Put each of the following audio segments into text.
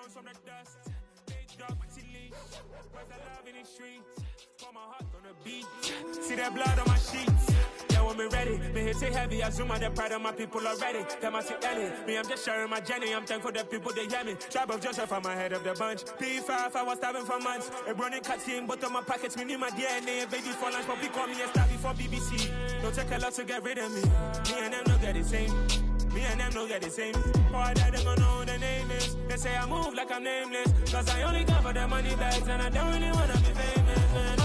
rose from the dust. Big dog, leash. Where's the love in the streets? Pour my heart on the beach. See that blood on my sheets. Yeah, when me ready, me hit it heavy. I zoom out the pride of my people already. Them I see Ellie. Me, I'm just sharing my journey. I'm thankful the people they hear me. Tribe of Joseph, I'm ahead of the bunch. P5, I was starving for months. A running cut team, but on my pockets, me need my DNA. Baby for lunch, but call me a star before BBC. Don't take a lot to get rid of me. Me and them don't get the same. Me and them don't get the same. Boy, that they gonna know who the name is. They say I move like I'm nameless. Cause I only come for the money bags and I don't really wanna be famous, man.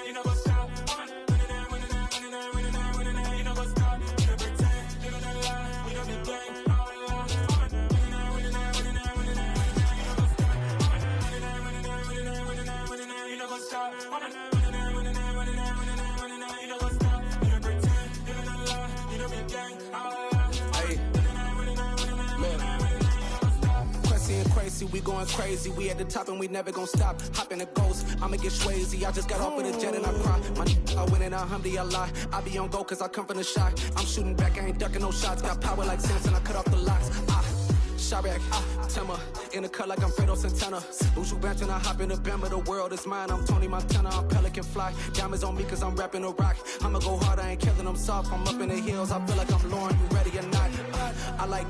You know what's up? You know what's up? You know pretend, you know the lie, you know the gang. You know what's up? Crazy, we going crazy. We at the top and we never gonna stop. Hop in the ghost, I'ma get swayzy. I just got off with a jet and I cry. I win in a Humvee, I lie. I be on go cause I come from the shot. I'm shooting back, I ain't ducking no shots. Got power like Samson, I cut off the locks. Shabak, Timmer, in the cut like I'm Fredo Santana. Bushu Bench and I hop in the Bama, the world is mine. I'm Tony Montana, I'm Pelican Fly. Diamonds on me cause I'm rapping a rock. I'ma go hard, I ain't killing them soft. I'm up in the hills, I feel like I'm Lauren, you ready or not? I like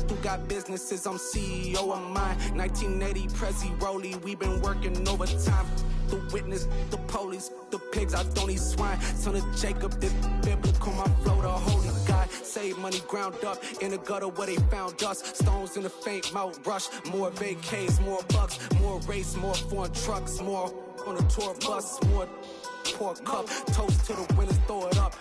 who got businesses, I'm CEO of mine. 1980 Prezi Rolly, we been working overtime. The witness, the police, the pigs, I don't eat swine. Son of Jacob, this biblical, my flow, the holy God. Save money ground up in the gutter where they found us. Stones in the faint mouth rush. More vacays, more bucks, more race, more foreign trucks, more on a tour bus, more pour cup. Toast to the winners, throw it up.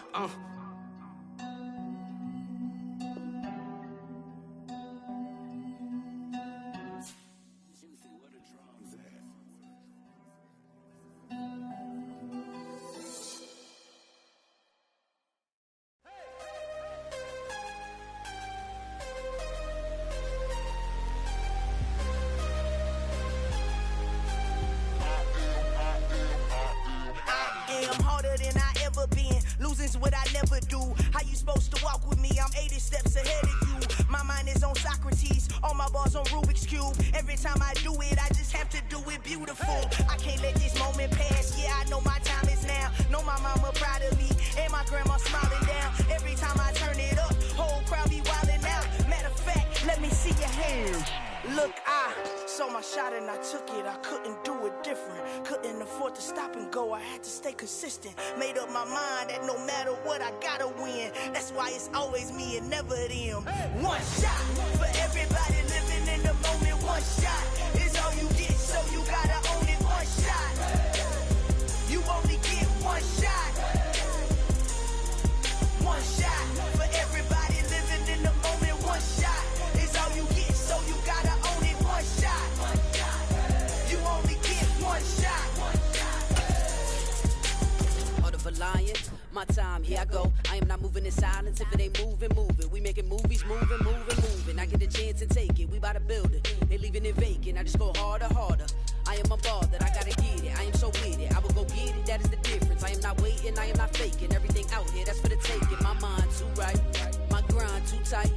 What I never do. How you supposed to walk with me? I'm 80 steps ahead of you. My mind is on Socrates, all my bars on Rubik's Cube. Every time I do it, I just have to do it beautiful. I can't let this moment pass. Yeah, I know my time is now. Know my mama proud of me, and my grandma smiling down. Every time I turn it up, whole crowd be wildin' out. Matter of fact, let me see your hands. Look, I saw my shot and I took it. I couldn't do it different. Couldn't afford to stop and go. I had to stay consistent. Made up my mind that no matter what, I gotta win. That's why it's always me and never them. One shot for everybody living in the moment. One shot is all you get, so you gotta own it. One shot. You only get one shot. One shot for everybody living in the moment. One shot is all you get, so you gotta own it. One shot. You only get one shot. Heart of a lion, my time, here I go. I am not moving in silence. If it ain't moving, moving. We making movies, moving, moving, moving. I get a chance and take it. We bout to build it. They leaving it vacant. I just go harder, harder. I am a ball that I gotta get it. I am so with it. I will go get it. That is the difference. I am not waiting. I am not faking. Everything out here, that's for the taking. My mind too right. My grind too tight.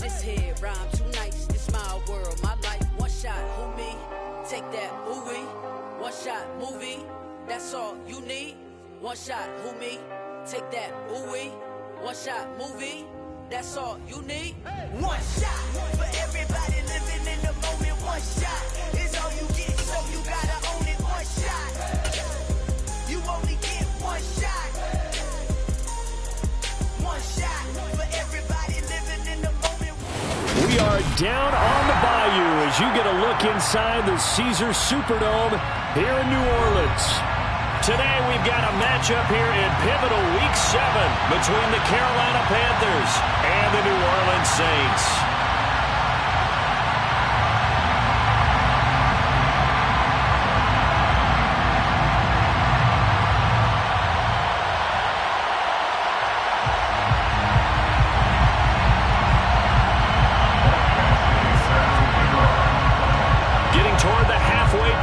This head rhyme too nice. This my world, my life. One shot, who me? Take that, who we? One shot, movie. That's all you need. One shot, who me? Take that, ooh wee. One shot, movie. That's all you need. One shot for everybody living in the moment. One shot is all you get, so you gotta own it. One shot. You only get one shot. One shot for everybody living in the moment. We are down on the bayou as you get a look inside the Caesars Superdome here in New Orleans. Today we've got a matchup here in pivotal Week 7 between the Carolina Panthers and the New Orleans Saints.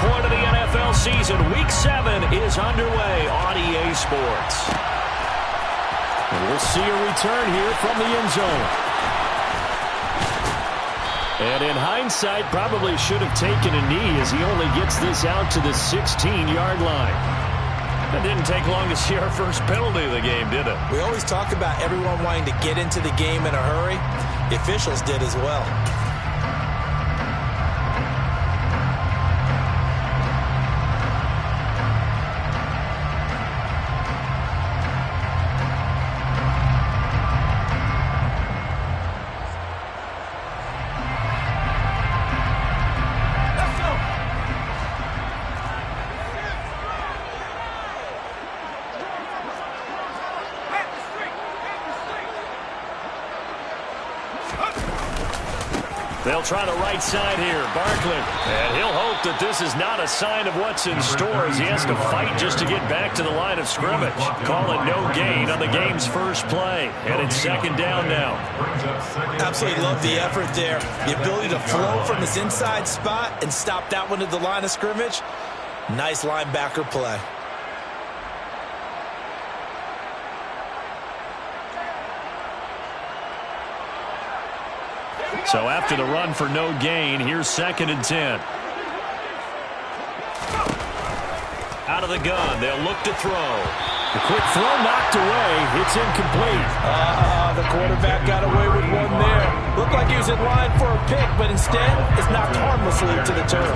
Point of the NFL season. Week 7 is underway on EA Sports. And we'll see a return here from the end zone. And in hindsight, probably should have taken a knee as he only gets this out to the 16-yard line. It didn't take long to see our first penalty of the game, did it? We always talk about everyone wanting to get into the game in a hurry. The officials did as well. They'll try the right side here. Barkley. And he'll hope that this is not a sign of what's in store as he has to fight just to get back to the line of scrimmage. Call it no gain on the game's first play. And it's second down now. Absolutely love the effort there. The ability to flow from his inside spot and stop that one at the line of scrimmage. Nice linebacker play. So after the run for no gain, here's 2nd and 10. Out of the gun, they'll look to throw. The quick throw knocked away. It's incomplete. The quarterback got away with one there. Looked like he was in line for a pick, but instead it's knocked harmlessly to the turf.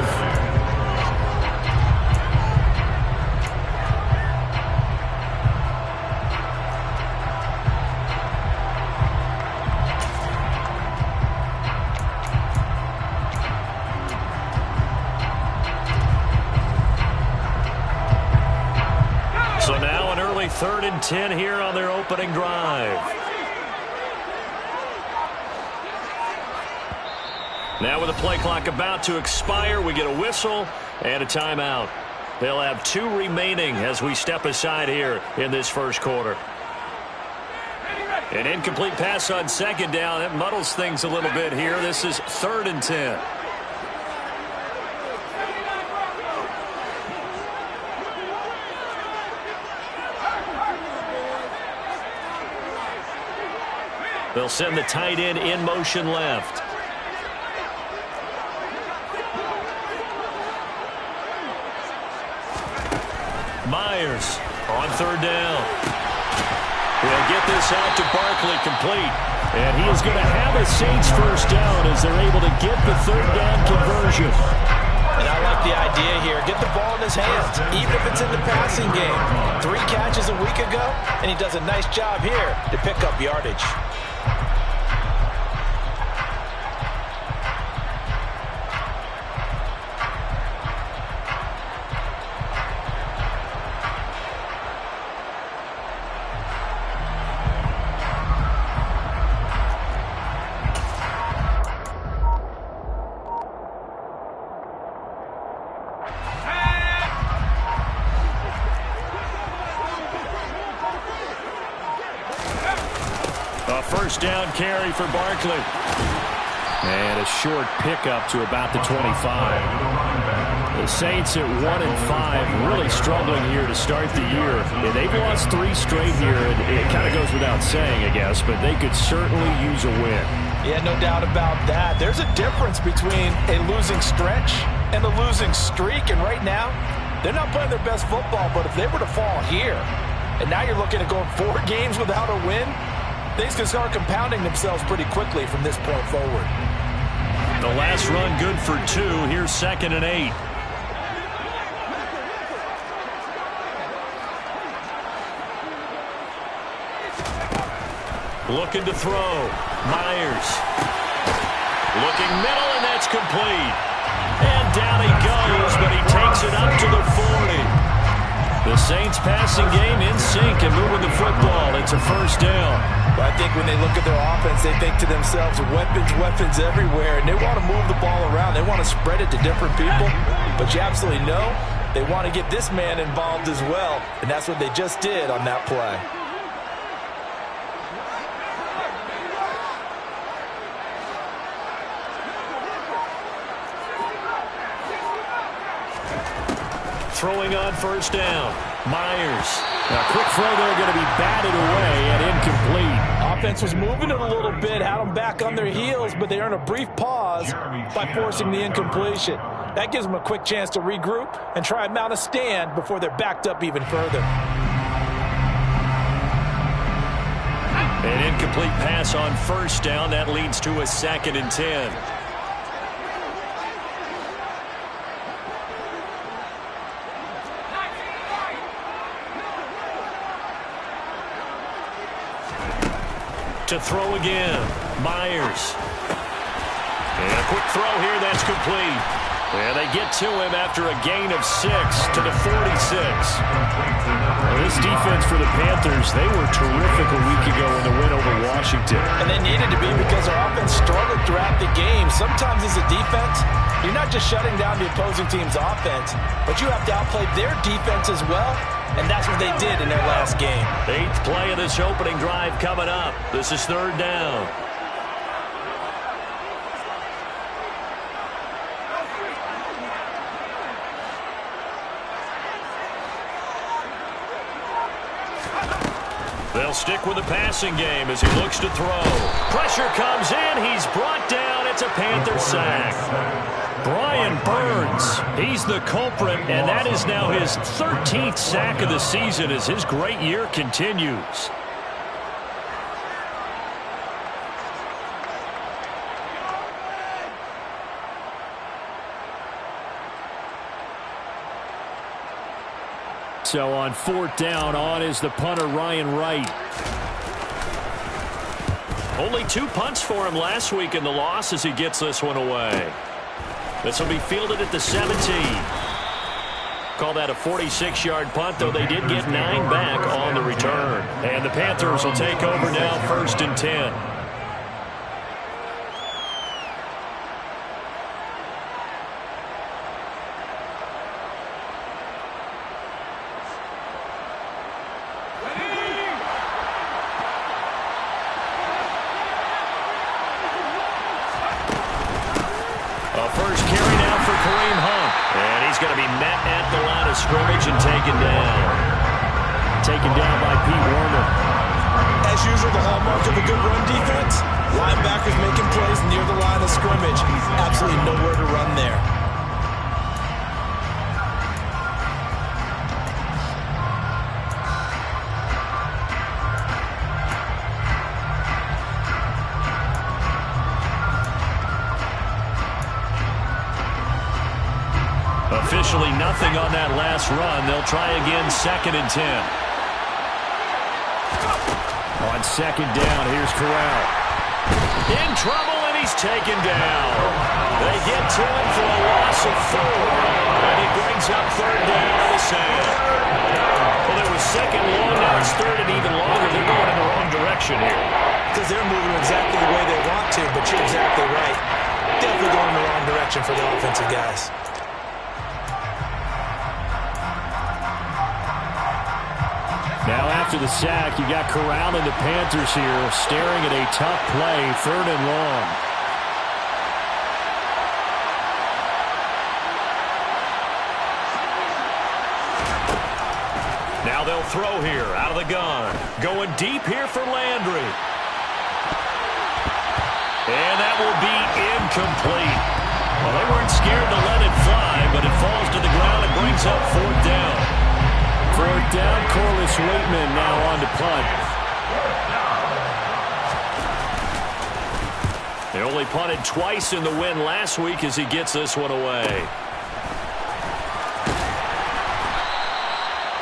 So now an early 3rd and 10 here on their opening drive. Now with the play clock about to expire, we get a whistle and a timeout. They'll have 2 remaining as we step aside here in this first quarter. An incomplete pass on 2nd down. That muddles things a little bit here. This is 3rd and 10. They'll send the tight end in motion left. Myers on 3rd down. He'll get this out to Barkley, complete. And he is going to have a Saints first down as they're able to get the 3rd down conversion. And I like the idea here. Get the ball in his hands, even if it's in the passing game. 3 catches a week ago, and he does a nice job here to pick up yardage. First down carry for Barkley. And a short pickup to about the 25. The Saints at 1-5, really struggling here to start the year. And they've lost 3 straight here. And it kind of goes without saying, I guess, but they could certainly use a win. Yeah, no doubt about that. There's a difference between a losing stretch and a losing streak. And right now, they're not playing their best football. But if they were to fall here, and now you're looking at going 4 games without a win, things can start compounding themselves pretty quickly from this point forward. The last run good for 2. Here's 2nd and 8. Looking to throw. Myers. Looking middle, and that's complete. And down he goes, but he takes it up to the 40. The Saints passing game in sync and moving the football. It's a first down. But I think when they look at their offense, they think to themselves, weapons everywhere, and they want to move the ball around. They want to spread it to different people. But you absolutely know they want to get this man involved as well, and that's what they just did on that play. Throwing on first down. Myers. A quick throw there going to be batted away and incomplete. offense was moving it a little bit, had them back on their heels, but they earned a brief pause by forcing the incompletion. That gives them a quick chance to regroup and try and mount a stand before they're backed up even further. An incomplete pass on first down. That leads to a 2nd and 10. To throw again, Myers. And a quick throw here, that's complete. And they get to him after a gain of 6 to the 46. Well, this defense for the Panthers, they were terrific a week ago in the win over Washington. And they needed to be because our offense struggled throughout the game. Sometimes as a defense, you're not just shutting down the opposing team's offense, but you have to outplay their defense as well. And that's what they did in their last game. 8th play of this opening drive coming up. This is 3rd down. They'll stick with the passing game as he looks to throw. Pressure comes in. He's brought down. It's a Panther sack. Brian Burns, he's the culprit, and that is now his 13th sack of the season as his great year continues. So on 4th down, on is the punter, Ryan Wright. Only 2 punts for him last week in the loss as he gets this one away. This will be fielded at the 17. Call that a 46-yard punt, though they did get 9 back on the return. And the Panthers will take over now, 1st and 10. Scrimmage and taken down. Taken down by Pete Werner. As usual, the hallmark of a good run defense, linebackers making plays near the line of scrimmage. Absolutely nowhere to run there. Officially nothing on that last run. They'll try again, 2nd and 10. On 2nd down, here's Corral. In trouble, and he's taken down. They get to him for a loss of 4. And he brings up 3rd down to the sand. Well, there was 2nd long, now it's 3rd and even longer. They're going in the wrong direction here. Because they're moving exactly the way they want to, but you're exactly right. Definitely going in the wrong direction for the offensive guys. Now after the sack, you got Corral and the Panthers here staring at a tough play, 3rd and long. Now they'll throw here out of the gun. Going deep here for Landry. And that will be incomplete. Well, they weren't scared to let it fly, but it falls to the ground and brings up 4th down. 4th down, Corliss Waitman now on to punt. They only punted twice in the win last week as he gets this one away.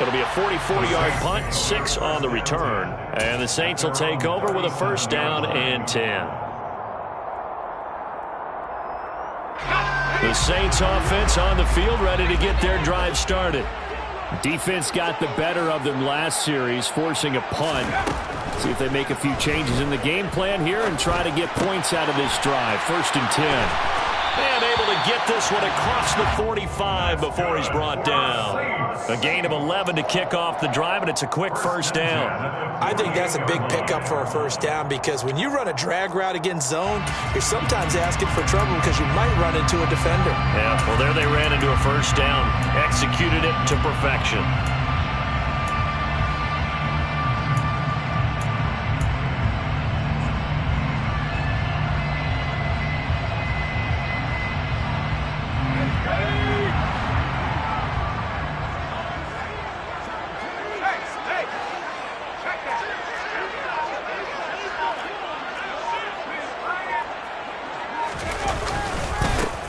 It'll be a 44-yard punt, 6 on the return. And the Saints will take over with a 1st down and 10. The Saints offense on the field, ready to get their drive started. Defense got the better of them last series, forcing a punt. See if they make a few changes in the game plan here and try to get points out of this drive. 1st and 10. And able to get this one across the 45 before he's brought down. A gain of 11 to kick off the drive, and it's a quick 1st down. I think that's a big pickup for a 1st down because when you run a drag route against zone, you're sometimes asking for trouble because you might run into a defender. Yeah, well, there they ran into a 1st down. Executed it to perfection.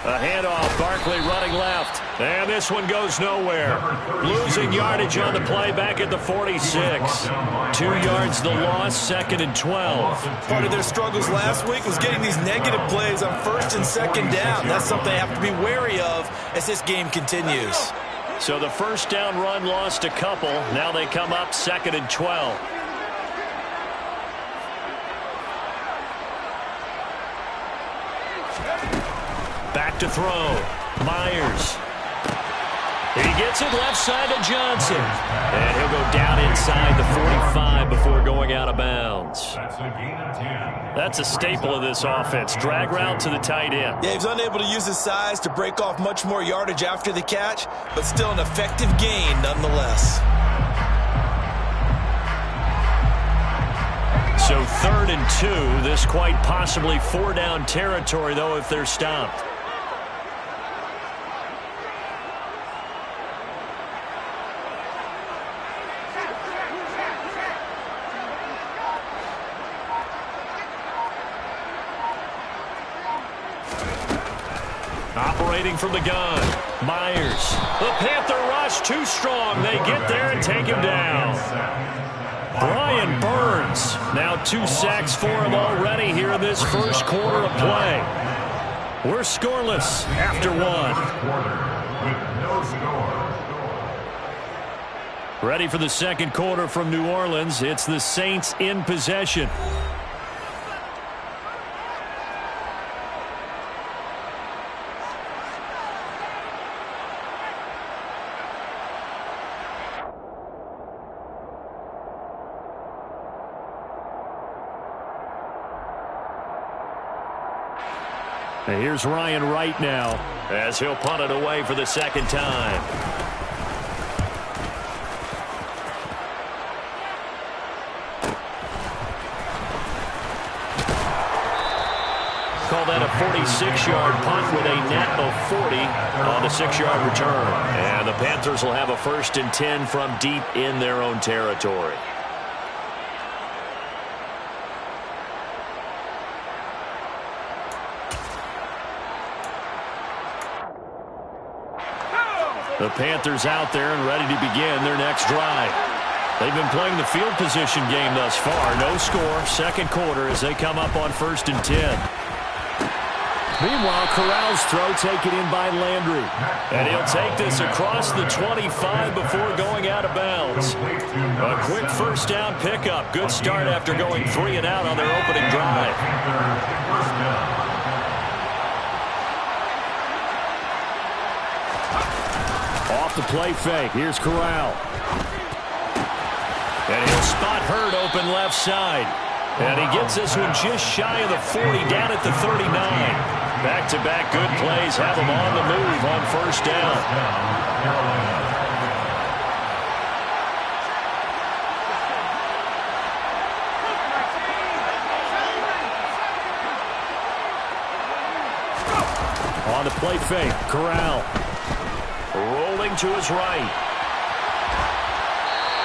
A handoff, Barkley running left. And this one goes nowhere. Losing yardage on the play back at the 46. 2 yards the loss, 2nd and 12. Part of their struggles last week was getting these negative plays on 1st and 2nd down. That's something they have to be wary of as this game continues. So the first down run lost a couple. Now they come up 2nd and 12. Back to throw. Myers. He gets it left side to Johnson. And he'll go down inside the 45 before going out of bounds. That's a staple of this offense. Drag route to the tight end. Yeah, he's unable to use his size to break off much more yardage after the catch, but still an effective gain nonetheless. So 3rd and 2. This quite possibly 4-down territory, though, if they're stopped. Operating from the gun. Myers. The Panther rush too strong. They get there and take him down. Brian Burns. Now 2 sacks for him already here in this first quarter of play. We're scoreless after 1. Ready for the second quarter from New Orleans. It's the Saints in possession. And here's Ryan Wright now as he'll punt it away for the second time. Call that a 46-yard punt with a net of 40 on the 6-yard return. And the Panthers will have a 1st and 10 from deep in their own territory. The Panthers out there and ready to begin their next drive. They've been playing the field position game thus far. No score, second quarter as they come up on 1st and 10. Meanwhile, Corral's throw taken in by Landry. And he'll take this across the 25 before going out of bounds. A quick first down pickup. Good start after going 3 and out on their opening drive. Off the play fake. Here's Corral. And he'll spot Hurd open left side. And he gets this one just shy of the 40 down at the 39. Back-to-back good plays have him on the move on first down. On the play fake, Corral. Rolling to his right.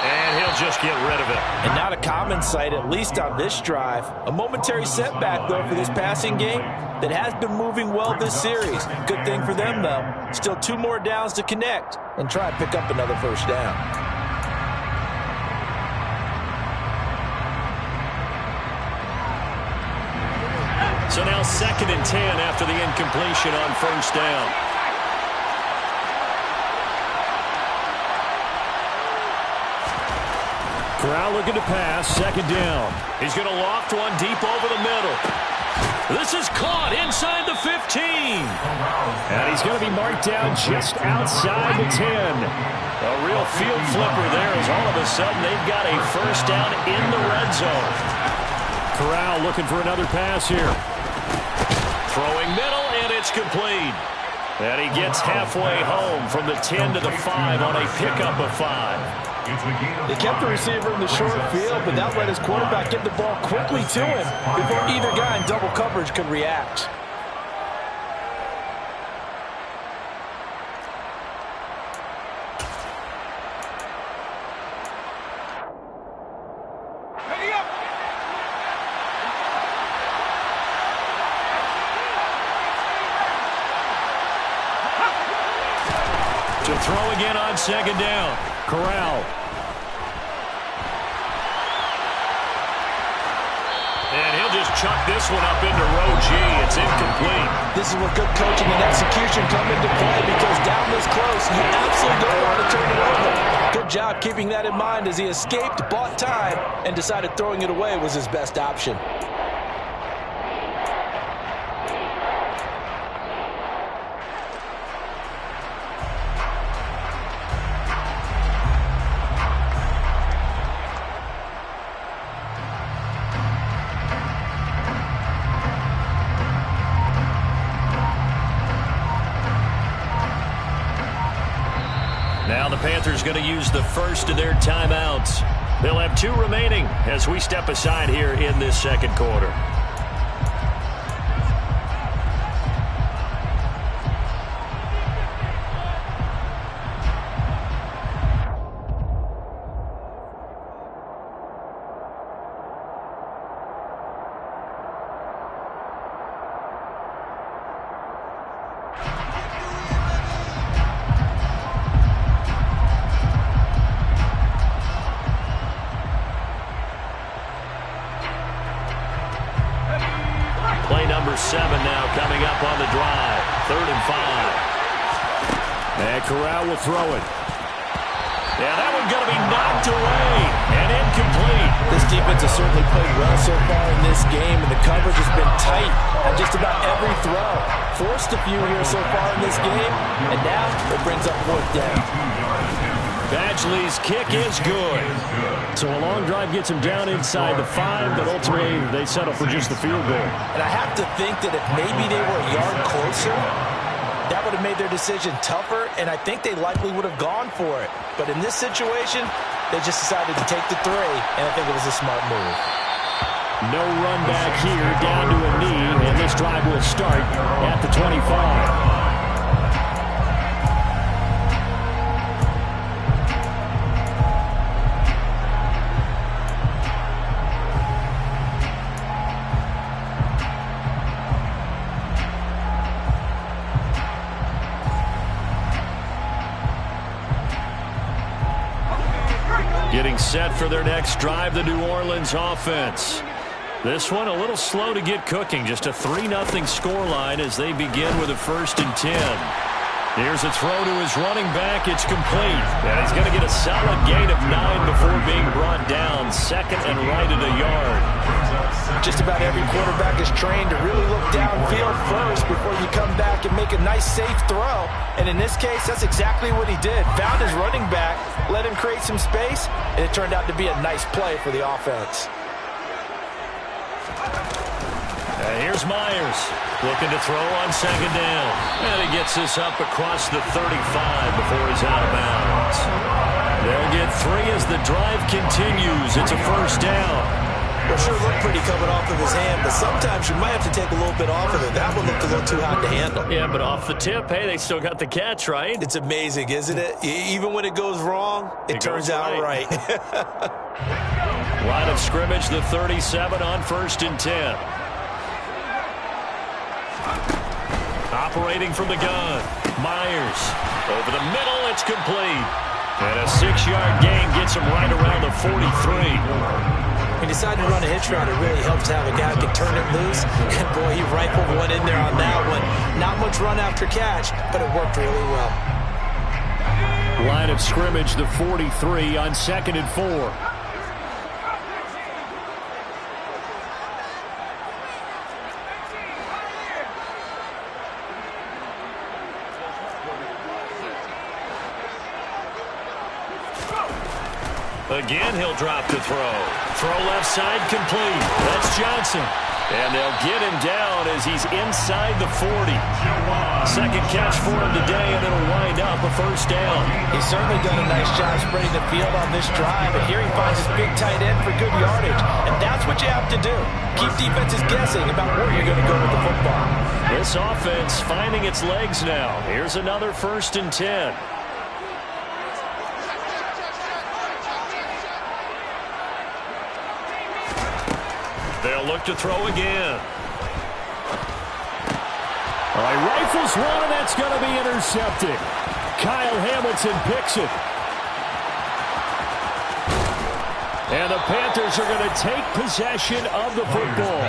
And he'll just get rid of it. And not a common sight, at least on this drive. A momentary setback, though, for this passing game that has been moving well this series. Good thing for them, though. Still 2 more downs to connect and try and pick up another first down. So now 2nd and 10 after the incompletion on first down. Corral looking to pass, 2nd down. He's going to loft one deep over the middle. This is caught inside the 15. And he's going to be marked down just outside the 10. A real field flipper there as all of a sudden they've got a first down in the red zone. Corral looking for another pass here. Throwing middle, and it's complete. And he gets halfway home from the 10 to the 5 on a pickup of 5. They kept the receiver in the short field, but that let his quarterback get the ball quickly to him before either guy in double coverage could react. To throw again on second down. Corral. And he'll just chuck this one up into row G. It's incomplete. This is where good coaching and execution come into play, because down this close, you absolutely don't want to turn it over. Good job keeping that in mind as he escaped, bought time, and decided throwing it away was his best option. Now the Panthers going to use the first of their timeouts. They'll have 2 remaining as we step aside here in this second quarter. Play number 7 now coming up on the drive. 3rd and 5. And Corral will throw it. Yeah, that one's going to be knocked away and incomplete. This defense has certainly played well so far in this game, and the coverage has been tight on just about every throw. Forced a few here so far in this game, and now it brings up 4th down. Badgley's kick is good. So a long drive gets him down inside the 5, but ultimately they settle for just the field goal. And I have to think that if maybe they were a yard closer, that would have made their decision tougher, and I think they likely would have gone for it. But in this situation, they just decided to take the 3, and I think it was a smart move. No run back here, down to a knee, and this drive will start at the 25. Getting set for their next drive, the New Orleans offense. This one a little slow to get cooking. Just a 3-0 scoreline as they begin with a 1st and 10. Here's a throw to his running back. It's complete. And he's going to get a solid gain of 9 before being brought down. 2nd and right at a yard. Just about every quarterback is trained to really look downfield first before you come back and make a nice, safe throw. And in this case, that's exactly what he did. Found his running back, let him create some space, and it turned out to be a nice play for the offense. And here's Myers looking to throw on 2nd down. And he gets this up across the 35 before he's out of bounds. They'll get 3 as the drive continues. It's a 1st down. Well, sure looked pretty coming off of his hand, but sometimes you might have to take a little bit off of it. That one looked a little too hot to handle. Yeah, but off the tip, hey, they still got the catch, right? It's amazing, isn't it? Even when it goes wrong, it turns out right. Line of scrimmage, the 37 on 1st and 10. Operating from the gun. Myers. Over the middle, it's complete. And a 6-yard gain gets him right around the 43. He decided to run a hitch route. It really helps to have a guy who can turn it loose. And boy, he rifled one in there on that one. Not much run after catch, but it worked really well. Line of scrimmage, the 43 on 2nd and 4. Again, he'll drop to throw. Throw left side complete. That's Johnson. And they'll get him down as he's inside the 40. 2nd catch for him today, and it'll wind up a 1st down. He's certainly done a nice job spreading the field on this drive, and here he finds his big tight end for good yardage. And that's what you have to do. Keep defenses guessing about where you're going to go with the football. This offense finding its legs now. Here's another 1st and 10. They'll look to throw again. All right, rifles one, and that's going to be intercepted. Kyle Hamilton picks it. And the Panthers are going to take possession of the football.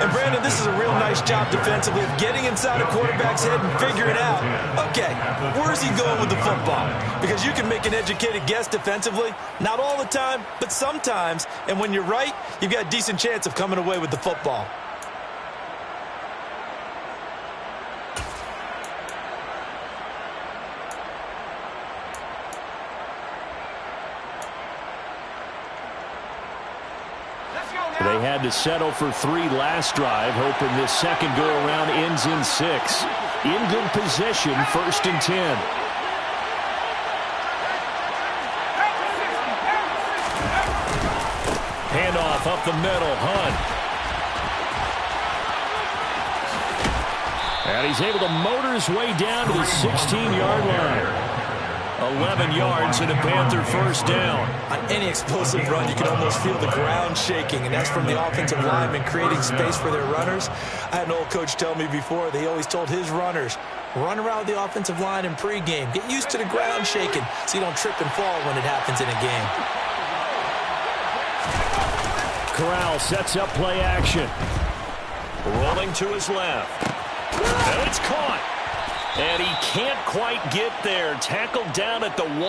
And Brandon, this is a real nice job defensively of getting inside a quarterback's head and figuring out, okay, where's he going with the football? Because you can make an educated guess defensively, not all the time, but sometimes. And when you're right, you've got a decent chance of coming away with the football. They had to settle for 3 last drive, hoping this second go-around ends in 6. In good position, 1st and 10. Handoff up the middle, Hunt. And he's able to motor his way down to the 16-yard line. 11 yards and a Panther first down. On any explosive run, you can almost feel the ground shaking, and that's from the offensive linemen creating space for their runners. I had an old coach tell me before, they always told his runners, run around the offensive line in pregame. Get used to the ground shaking so you don't trip and fall when it happens in a game. Corral sets up play action. Rolling to his left. And it's caught. And he can't quite get there. Tackled down at the 1.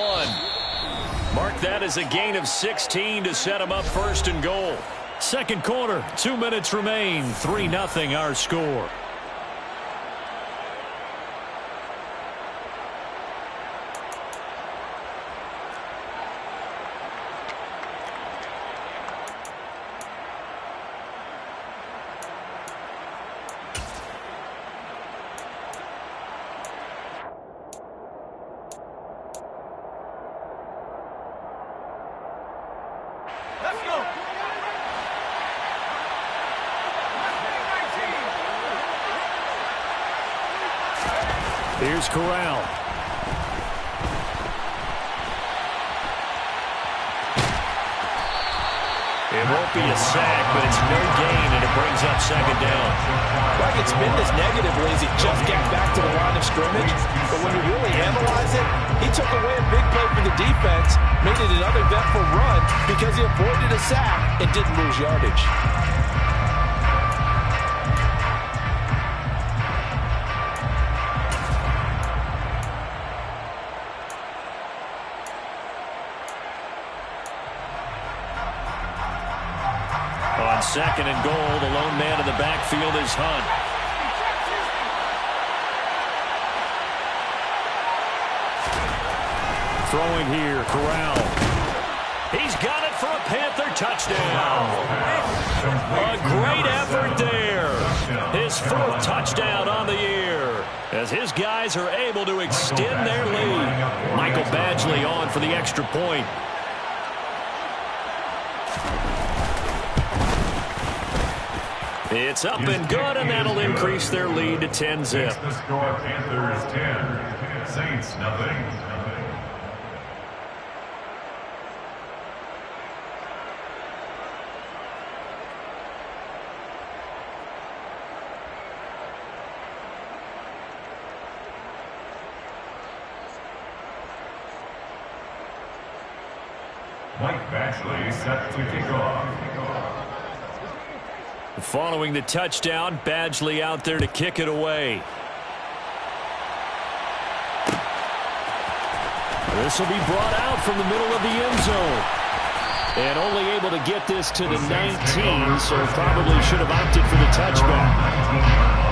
Mark that as a gain of 16 to set him up 1st and goal. Second quarter, 2 minutes remain. 3-0 our score. Here's Corral. It won't be a sack, but it's no gain, and it brings up 2nd down. Like it's been as negatively as he just got back to the line of scrimmage, but when you really analyze it, he took away a big play for the defense, made it another eventful run because he avoided a sack and didn't lose yardage. On 2nd and goal, the lone man in the backfield is Hunt. Throwing here, Corral. He's got it for a Panther touchdown. A great effort there. His 4th touchdown on the year, as his guys are able to extend their lead. Michael Badgley on for the extra point. It's up and good, and that'll increase their lead to 10-zip. The score, Panthers 10, Saints nothing. Mike Badgley set to kick off. Following the touchdown, Badgley out there to kick it away. This will be brought out from the middle of the end zone. And only able to get this to the 19, so probably should have opted for the touchback.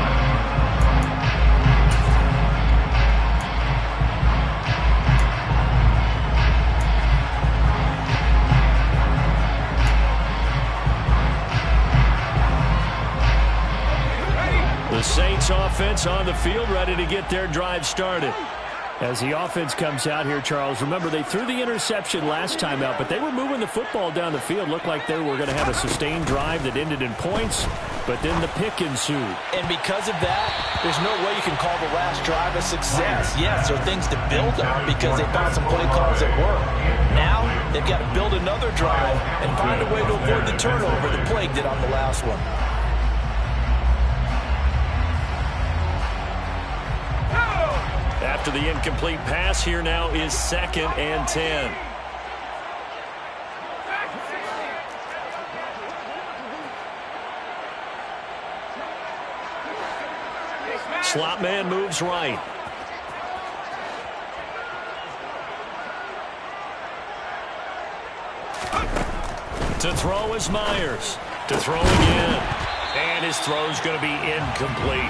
The Saints offense on the field, ready to get their drive started. As the offense comes out here, Charles, remember they threw the interception last time out, but they were moving the football down the field. Looked like they were going to have a sustained drive that ended in points, but then the pick ensued. And because of that, there's no way you can call the last drive a success. Yes, there are things to build on because they found some play calls that work. Now, they've got to build another drive and find a way to avoid the turnover that plagued it on the last one. After the incomplete pass, here now is 2nd and 10. Slot man moves right. To throw is Myers. To throw again. And his throw's going to be incomplete.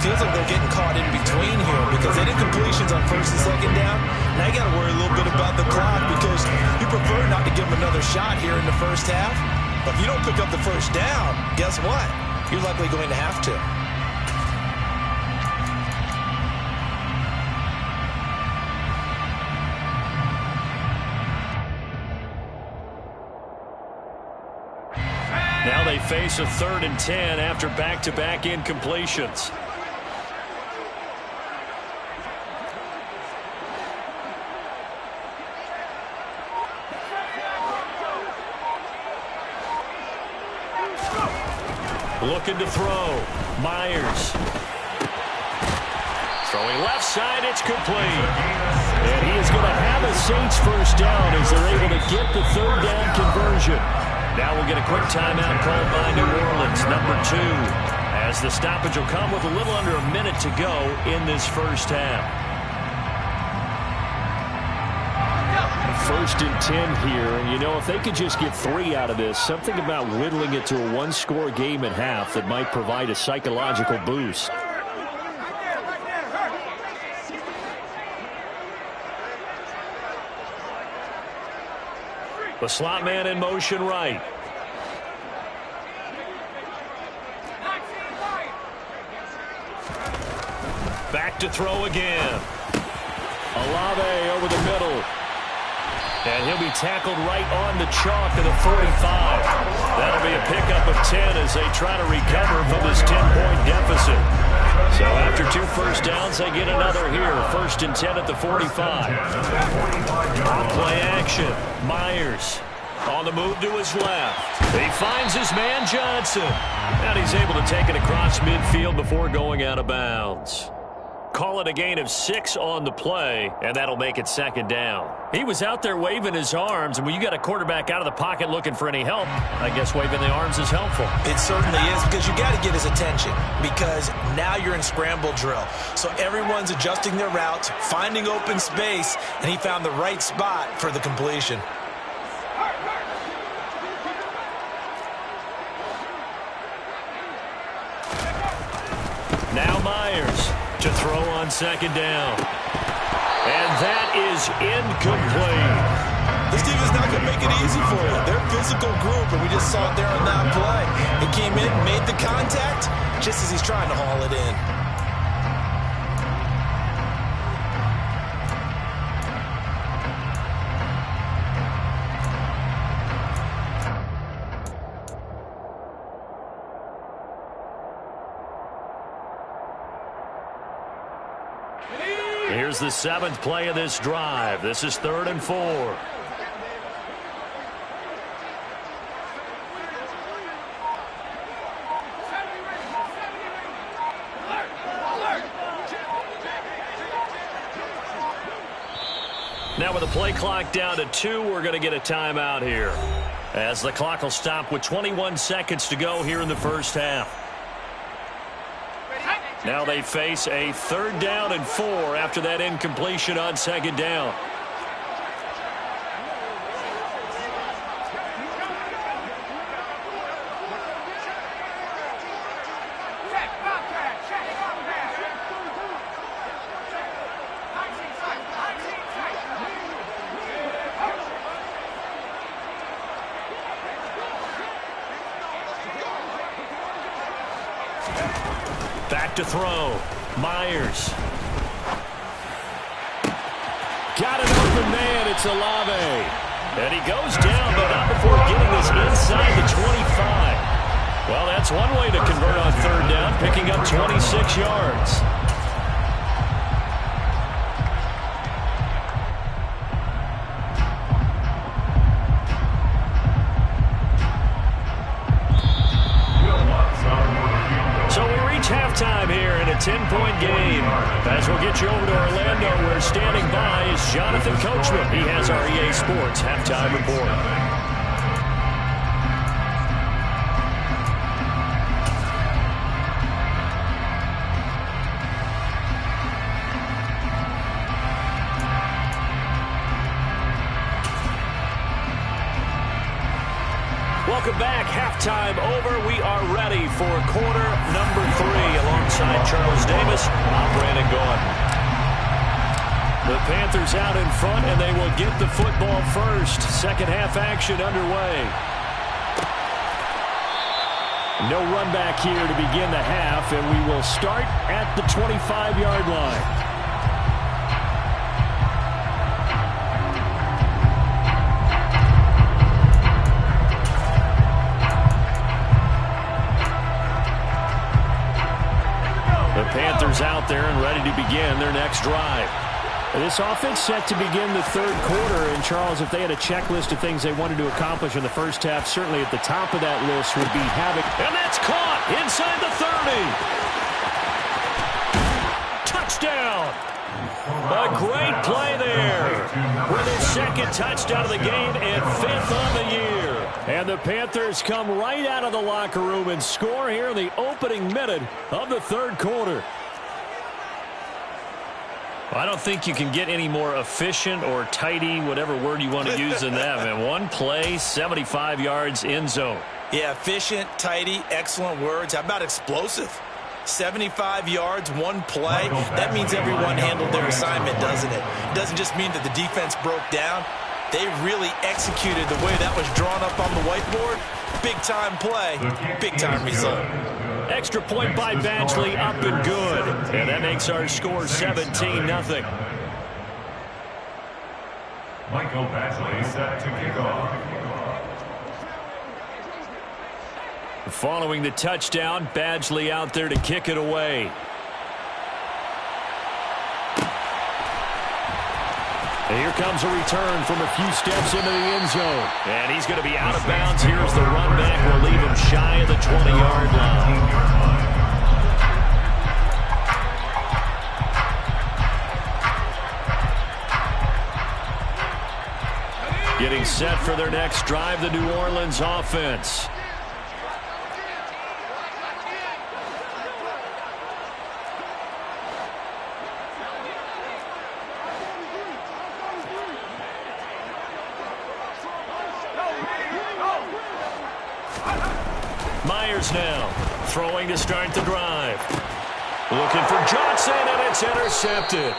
Feels like they're getting caught in between here because they did completions on 1st and 2nd down. Now you got to worry a little bit about the clock because you prefer not to give them another shot here in the 1st half. But if you don't pick up the 1st down, guess what? You're likely going to have to. Now they face a 3rd and 10 after back-to-back incompletions. Looking to throw. Myers. Throwing left side, it's complete. And he is going to have a Saints 1st down as they're able to get the 3rd down conversion. Now we'll get a quick timeout called by New Orleans, number 2, as the stoppage will come with a little under a minute to go in this 1st half. 1st and 10 here, and you know, if they could just get 3 out of this, something about whittling it to a 1-score game at half that might provide a psychological boost. The slot man in motion right. Back to throw again. Olave over the middle. And he'll be tackled right on the chalk of the 45. That'll be a pickup of 10 as they try to recover from this 10-point deficit. So after 2 first downs, they get another here. 1st and 10 at the 45. On play action. Myers on the move to his left. He finds his man Johnson. And he's able to take it across midfield before going out of bounds. Call it a gain of 6 on the play, and that'll make it 2nd down. He was out there waving his arms, and when you got a quarterback out of the pocket looking for any help, I guess waving the arms is helpful. It certainly is, because you got to get his attention, because now you're in scramble drill. So everyone's adjusting their routes, finding open space, and he found the right spot for the completion. Now Myers to throw on 2nd down. And that is incomplete. This team is not going to make it easy for you. They're a physical group, and we just saw it there on that play. It came in, made the contact, just as he's trying to haul it in. Here's the 7th play of this drive. This is 3rd and 4. Now with the play clock down to 2, we're going to get a timeout here, as the clock will stop with 21 seconds to go here in the 1st half. Now they face a 3rd down and 4 after that incompletion on 2nd down. Back to throw. Myers. Got an open man. It's Olave. And he goes down, but not before getting this inside the 25. Well, that's one way to convert on 3rd down, picking up 26 yards. Halftime here, and a 10 10-point game. As we'll get you over to Orlando, where standing by is Jonathan Coachman. He has our EA Sports halftime report. Welcome back. Halftime over. We are ready for quarter number 3 alongside Charles Davis. I'm Brandon Gaudin. The Panthers out in front, and they will get the football first. Second half action underway. No run back here to begin the half, and we will start at the 25-yard line. Panthers out there and ready to begin their next drive. This offense set to begin the third quarter. And, Charles, if they had a checklist of things they wanted to accomplish in the first half, certainly at the top of that list would be havoc. And that's caught inside the 30. Touchdown. A great play there. With his second touchdown of the game and 5th on the year. And the Panthers come right out of the locker room and score here in the opening minute of the third quarter. Well, I don't think you can get any more efficient or tidy, whatever word you want to use than that, man. One play, 75 yards, end zone. Yeah, efficient, tidy, excellent words. How about explosive? 75 yards, one play. That means everyone handled their assignment, doesn't it? It doesn't just mean that the defense broke down. They really executed the way that was drawn up on the whiteboard. Big-time play, big-time result. Extra point by Badgley, up and good. And that makes our score 17-0. Michael Badgley set to kick off. Following the touchdown, Badgley out there to kick it away. And here comes a return from a few steps into the end zone. And he's going to be out of bounds. Here's the run back. We'll leave him shy of the 20-yard line. Getting set for their next drive, the New Orleans offense. Myers now throwing to start the drive. Looking for Johnson, and it's intercepted.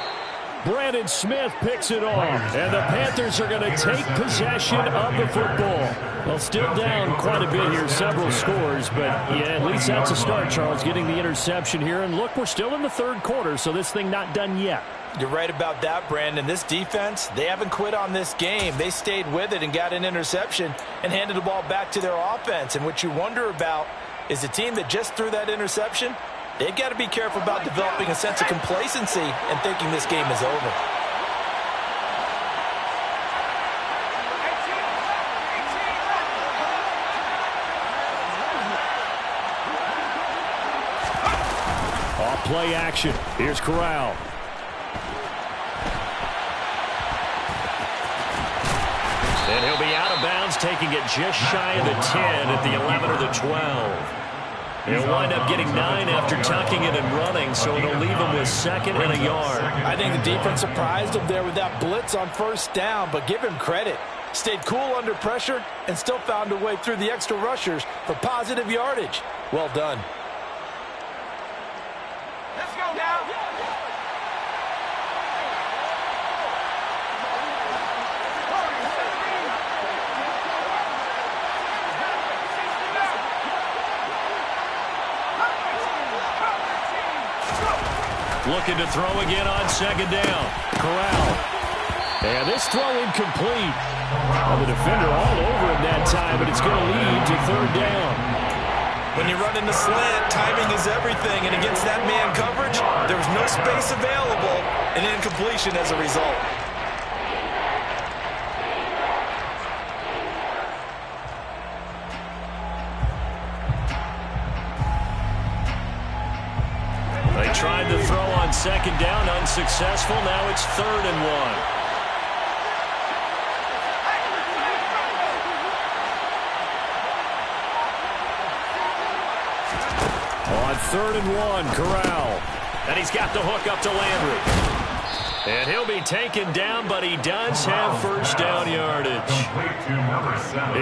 Brandon Smith picks it off, and the Panthers are going to take possession of the football. Well, still down quite a bit here, several scores, but yeah, at least that's a start, Charles, getting the interception here. And look, we're still in the third quarter, so this thing not done yet. You're right about that, Brandon. This defense, they haven't quit on this game. They stayed with it and got an interception and handed the ball back to their offense. And what you wonder about is the team that just threw that interception, they've got to be careful about developing a sense of complacency and thinking this game is over. Off play action. Here's Corral. And he'll be out of bounds, taking it just shy of the 10 at the 11 or the 12. He'll wind up getting 9 after tucking it and running, so it'll leave him with 2nd and a yard. I think the defense surprised him there with that blitz on first down, but give him credit. Stayed cool under pressure and still found a way through the extra rushers for positive yardage. Well done. Let's go now. Looking to throw again on 2nd down. Corral. And this throw incomplete. Well, the defender all over him that time, but it's going to lead to 3rd down. When you run in the slant, timing is everything, and against that man coverage, there was no space available, and incompletion as a result. They tried the throw on second down, unsuccessful. Now it's 3rd and 1. On 3rd and 1, Corral. And he's got the hook up to Landry. And he'll be taken down, but he does have first down yardage.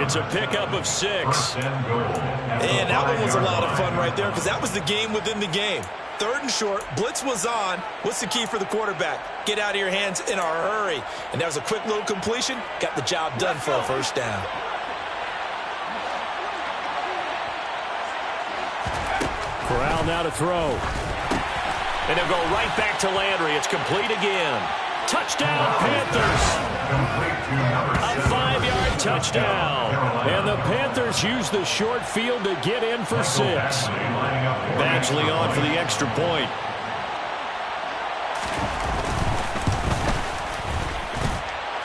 It's a pickup of 6. And that one was a lot of fun right there because that was the game within the game. 3rd and short, blitz was on. What's the key for the quarterback? Get out of your hands in a hurry. And that was a quick little completion. Got the job done for a first down. Corral now to throw. And he'll go right back to Landry. It's complete again. Touchdown, Panthers. A 5-yard touchdown. And the Panthers use the short field to get in for 6. Badgley on for the extra point.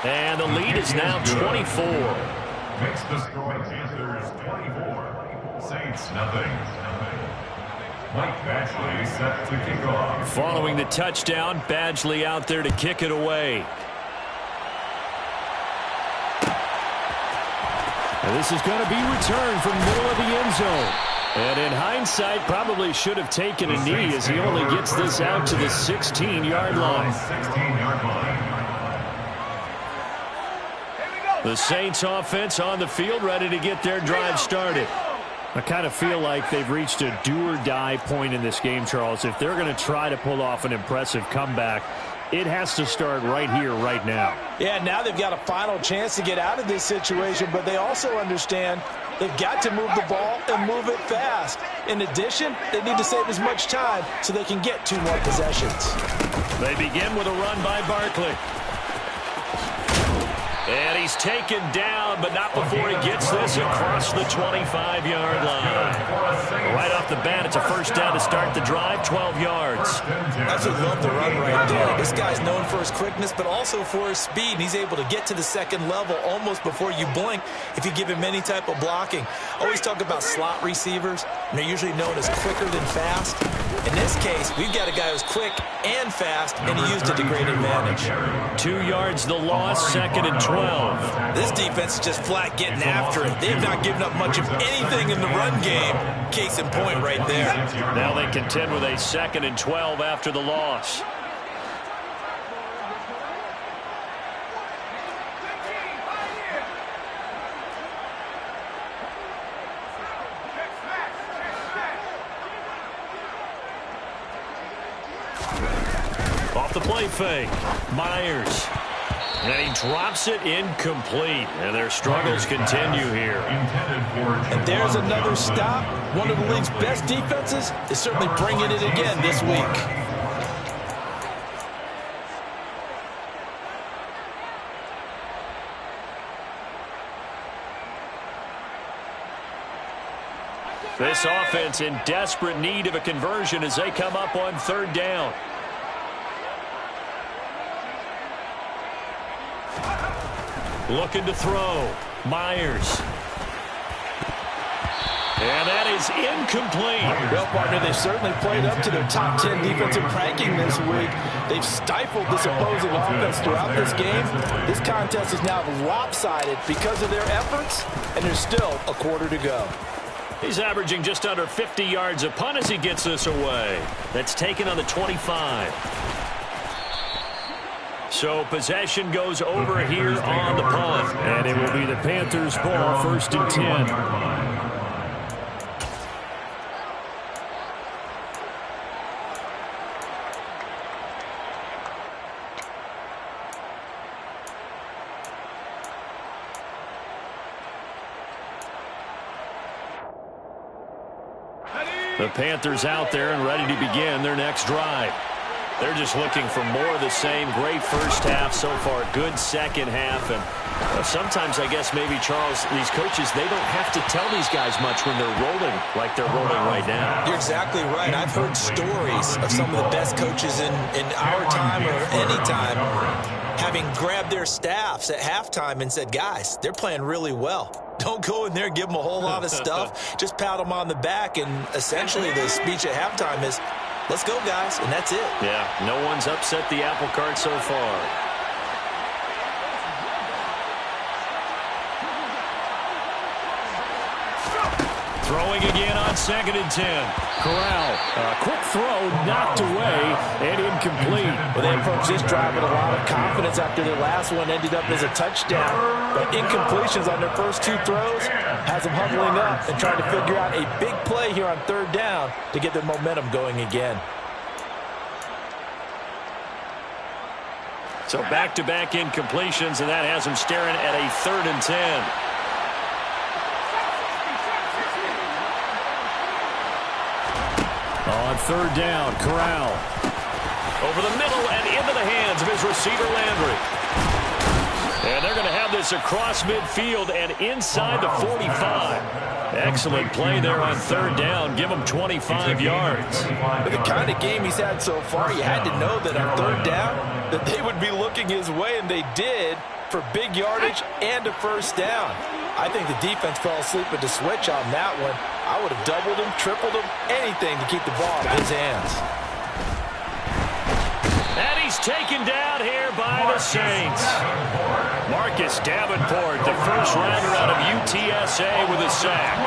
And the lead is now 24. Makes the score Panthers 24. Saints nothing. Mike Badgley set to kick off. Following the touchdown, Badgley out there to kick it away. And this is going to be returned from the middle of the end zone. And in hindsight, probably should have taken a knee as he only gets this out to the 16-yard line. The Saints offense on the field, ready to get their drive started. I kind of feel like they've reached a do-or-die point in this game, Charles. If they're going to try to pull off an impressive comeback, it has to start right here, right now. Yeah, now they've got a final chance to get out of this situation, but they also understand they've got to move the ball and move it fast. In addition, they need to save as much time so they can get 2 more possessions. They begin with a run by Barkley. And he's taken down, but not before he gets this across the 25-yard line. Right off the bat, it's a first down to start the drive, 12 yards. I just love the run right there. This guy's known for his quickness, but also for his speed. And he's able to get to the second level almost before you blink if you give him any type of blocking. Always talk about slot receivers, and they're usually known as quicker than fast. In this case, we've got a guy who's quick and fast, and he used it to great advantage. 2 yards the loss, 2nd and 12. This defense is just flat getting after it. They've not given up much of anything in the run game. Case in point right there. Now they contend with a 2nd and 12 after the loss. Off the play fake, Myers. And he drops it incomplete. And their struggles continue here. And there's another stop. One of the league's best defenses is certainly bringing it again this week. This offense in desperate need of a conversion as they come up on 3rd down. Looking to throw. Myers. And that is incomplete. Well, partner, they've certainly played up to their top 10 defensive ranking this week. They've stifled this opposing offense throughout this game. This contest is now lopsided because of their efforts, and there's still a quarter to go. He's averaging just under 50 yards a punt as he gets this away. That's taken on the 25. So possession goes over here on the punt. And it will be the Panthers' ball, 1st and 10. The Panthers out there and ready to begin their next drive. They're just looking for more of the same. Great first half so far. Good second half. And sometimes, I guess, maybe, Charles, these coaches, they don't have to tell these guys much when they're rolling like they're rolling right now. You're exactly right. I've heard stories of some of the best coaches in our time or any time having grabbed their staffs at halftime and said, guys, they're playing really well. Don't go in there and give them a whole lot of stuff. Just pat them on the back. And essentially the speech at halftime is, let's go, guys, and that's it. Yeah, no one's upset the apple cart so far. Throwing again on 2nd and 10. Corral, quick throw, knocked away, and incomplete. Well, they approached this drive with a lot of confidence after their last one ended up as a touchdown. But incompletions on their first 2 throws has them huddling up and trying to figure out a big play here on 3rd down to get their momentum going again. So back-to-back incompletions, and that has them staring at a 3rd and 10. On 3rd down, Corral. Over the middle and into the hands of his receiver, Landry. And they're going to have this across midfield and inside the 45. Excellent play there on 3rd down. Give him 25 yards. With the kind of game he's had so far, you had to know that on 3rd down that they would be looking his way, and they did, for big yardage and a 1st down. I think the defense fell asleep at the switch on that one. I would have doubled him, tripled him, anything to keep the ball in his hands. And he's taken down here by the Saints. Marcus Davenport, the first rounder out of UTSA with a sack.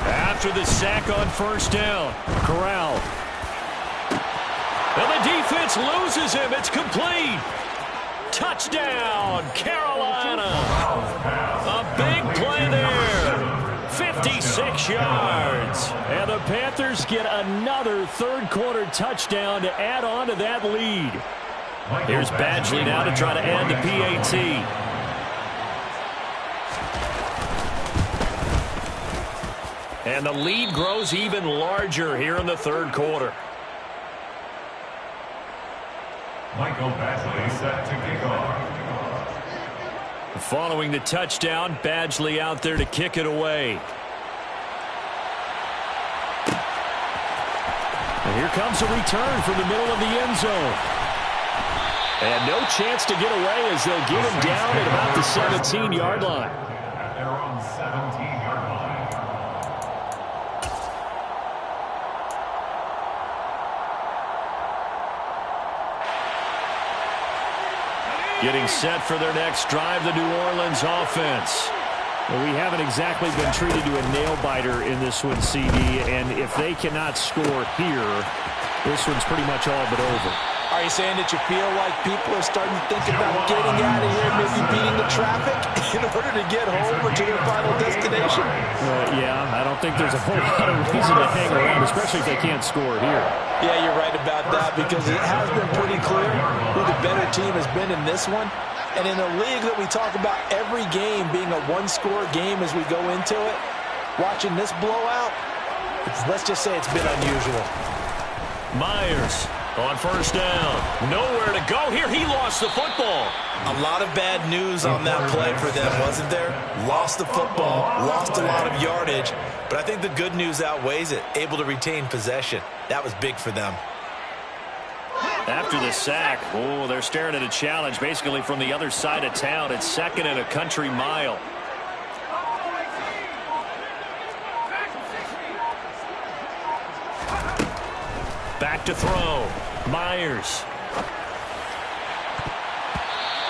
After the sack on 1st down, Corral. And the defense loses him. It's complete. Touchdown, Carolina. A big play there. 56 yards. And the Panthers get another 3rd quarter touchdown to add on to that lead. Here's Badgley now to try to add the PAT. And the lead grows even larger here in the 3rd quarter. Michael Badgley set to kick off. Following the touchdown, Badgley out there to kick it away. And here comes a return from the middle of the end zone. And no chance to get away as they'll get him down at about the 17-yard line. At their own 17-yard line. Getting set for their next drive, the New Orleans offense. Well, we haven't exactly been treated to a nail-biter in this one, CD, and if they cannot score here, this one's pretty much all but over. Are you saying that you feel like people are starting to think about getting out of here, maybe beating the traffic in order to get home or to their final destination? Yeah, I don't think there's a whole lot of reason to hang around, especially if they can't score here. Yeah, you're right about that, because it has been pretty clear who the better team has been in this one. And in a league that we talk about every game being a one-score game as we go into it, watching this blowout, let's just say it's been unusual. Myers on 1st down. Nowhere to go here. He lost the football. A lot of bad news on that play for them, wasn't there? Lost the football, lost a lot of yardage, but I think the good news outweighs it. Able to retain possession. That was big for them. After the sack, oh, they're staring at a challenge basically from the other side of town. It's 2nd and a country mile. Back to throw. Myers.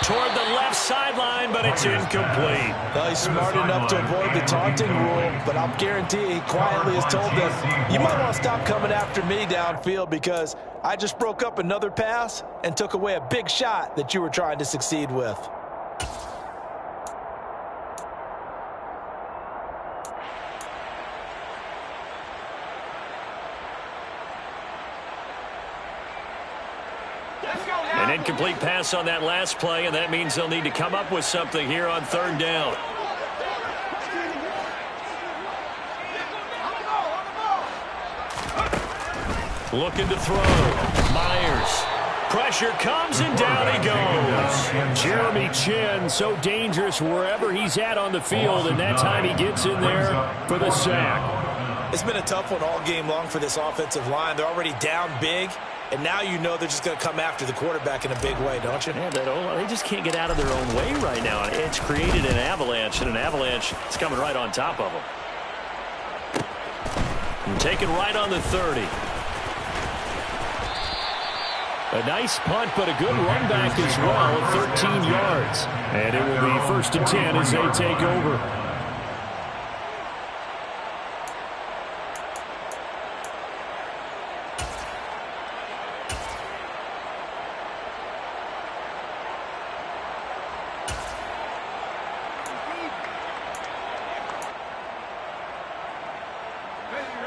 Toward the left sideline, but it's incomplete. Well, he's smart enough to avoid the taunting rule, but I'll guarantee he quietly has told them, you might want to stop coming after me downfield because I just broke up another pass and took away a big shot that you were trying to succeed with. An incomplete pass on that last play, and that means they'll need to come up with something here on 3rd down. Looking to throw. Myers. Pressure comes, and down he goes. Jeremy Chin, so dangerous wherever he's at on the field, and that time he gets in there for the sack. It's been a tough one all game long for this offensive line. They're already down big, and now you know they're just going to come after the quarterback in a big way, don't you? Man, they just can't get out of their own way right now. It's created an avalanche, and an avalanche is coming right on top of them. And taken right on the 30. A nice punt, but a good run back as well at 13 yards. And it will be 1st and 10 as they take over.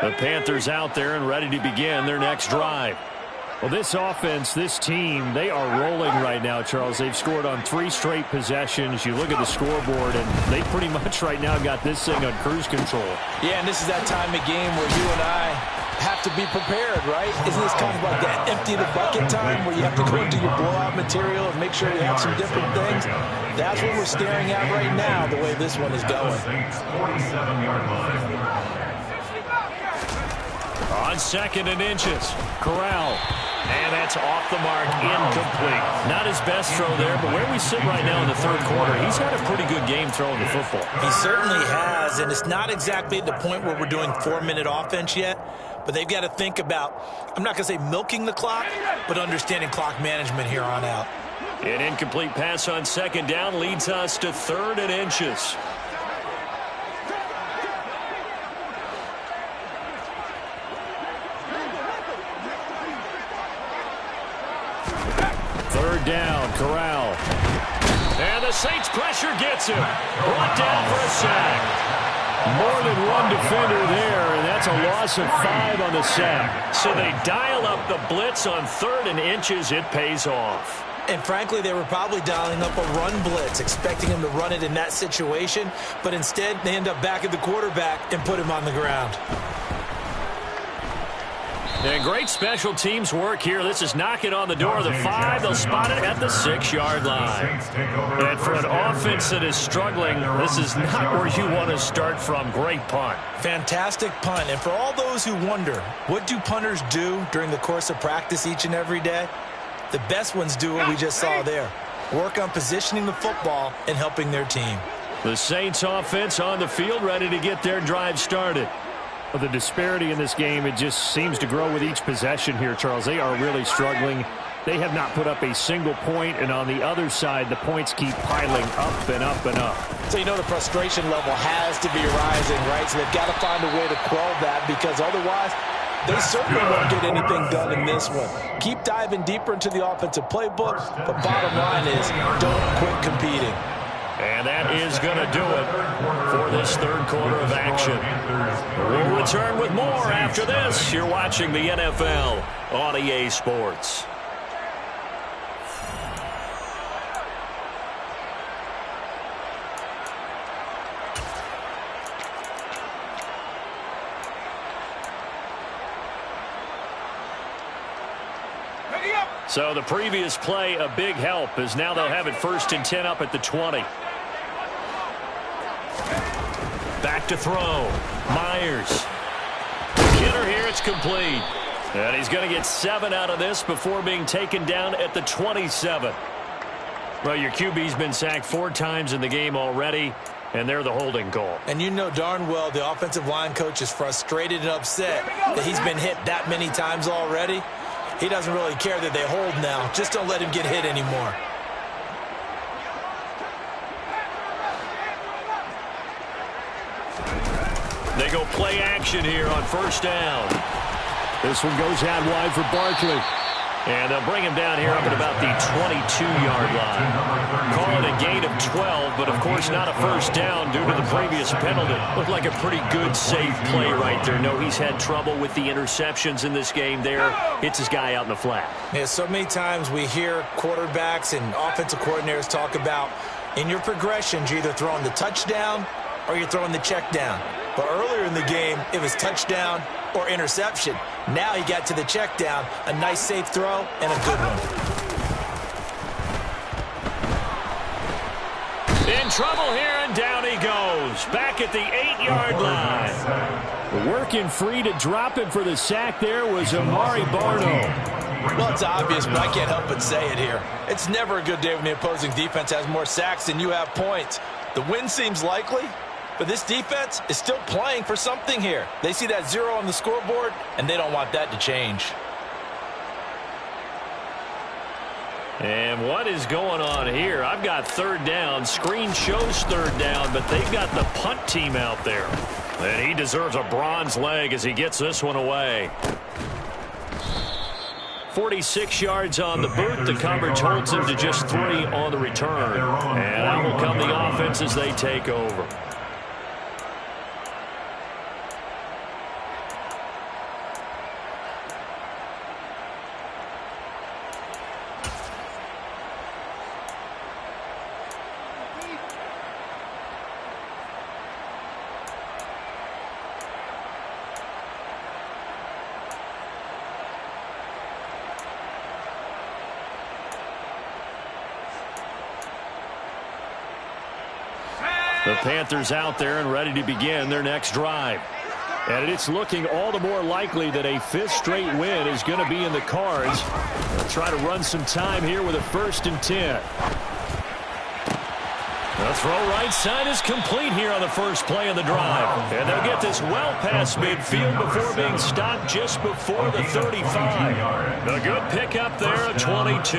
The Panthers out there and ready to begin their next drive. Well, this offense, this team, they are rolling right now, Charles. They've scored on 3 straight possessions. You look at the scoreboard, and they pretty much right now got this thing on cruise control. Yeah, and this is that time of game where you and I have to be prepared, right? Isn't this kind of like that empty the bucket time where you have to go into your blowout material and make sure you have some different things? That's what we're staring at right now, the way this one is going. 47-yard line. On 2nd and inches, Corral. And that's off the mark, incomplete. Not his best throw there, but where we sit right now in the 3rd quarter, he's had a pretty good game throwing the football. He certainly has, and it's not exactly at the point where we're doing 4-minute offense yet, but they've got to think about, I'm not going to say milking the clock, but understanding clock management here on out. An incomplete pass on 2nd down leads us to 3rd and inches. Down, Corral. And the Saints pressure gets him. Brought down for a sack. More than one defender there, and that's a loss of 5 on the sack. So they dial up the blitz on 3rd and inches. It pays off. And frankly, they were probably dialing up a run blitz, expecting him to run it in that situation. But instead, they end up back at the quarterback and put him on the ground. And great special teams work here. This is knocking on the door of the 5. They'll spot it at the 6-yard line. And for an offense that is struggling, this is not where you want to start from. Great punt. Fantastic punt. And for all those who wonder, what do punters do during the course of practice each and every day? The best ones do what we just saw there. Work on positioning the football and helping their team. The Saints offense on the field, ready to get their drive started. Well, the disparity in this game, it just seems to grow with each possession here, Charles. They are really struggling. They have not put up a single point, and on the other side, the points keep piling up and up and up. So you know the frustration level has to be rising, right? So they've got to find a way to quell that, because otherwise they certainly won't get anything done in this one. Keep diving deeper into the offensive playbook, but bottom line is don't quit competing. And that is going to do it for this 3rd quarter of action. We'll return with more after this. You're watching the NFL on EA Sports. So the previous play, a big help, as now they'll have it 1st and 10 up at the 20. Back to throw. Myers. Kidder here, it's complete. And he's going to get 7 out of this before being taken down at the 27. Well, your QB's been sacked 4 times in the game already, and they're the holding call. And you know darn well the offensive line coach is frustrated and upset that he's been hit that many times already. He doesn't really care that they hold now. Just don't let him get hit anymore. They go play action here on 1st down. This one goes out wide for Barkley. And they'll bring him down here up at about the 22-yard line. Call it a gain of 12, but of course not a 1st down due to the previous penalty. Looked like a pretty good, safe play right there. No, he's had trouble with the interceptions in this game there. Hits his guy out in the flat. Yeah, so many times we hear quarterbacks and offensive coordinators talk about in your progressions, you're either throwing the touchdown or you're throwing the check down. But earlier in the game, it was touchdown or interception. Now he got to the check down, a nice safe throw, and a good one. In trouble here, and down he goes. Back at the 8-yard line. Working free to drop him for the sack there was Amari Barno. Well, it's obvious, but I can't help but say it here. It's never a good day when the opposing defense has more sacks than you have points. The win seems likely, but this defense is still playing for something here. They see that 0 on the scoreboard, and they don't want that to change. And what is going on here? I've got third down. Screen shows third down, but they've got the punt team out there. And he deserves a bronze leg as he gets this one away. 46 yards on the boot. The coverage holds him to just 3 on the return. And out will come the offense as they take over. The Panthers out there and ready to begin their next drive. And it's looking all the more likely that a 5th straight win is going to be in the cards. They'll try to run some time here with a 1st and 10. The throw right side is complete here on the first play of the drive. And they'll get this well past midfield before being stopped just before the 35. A good pickup there at 22.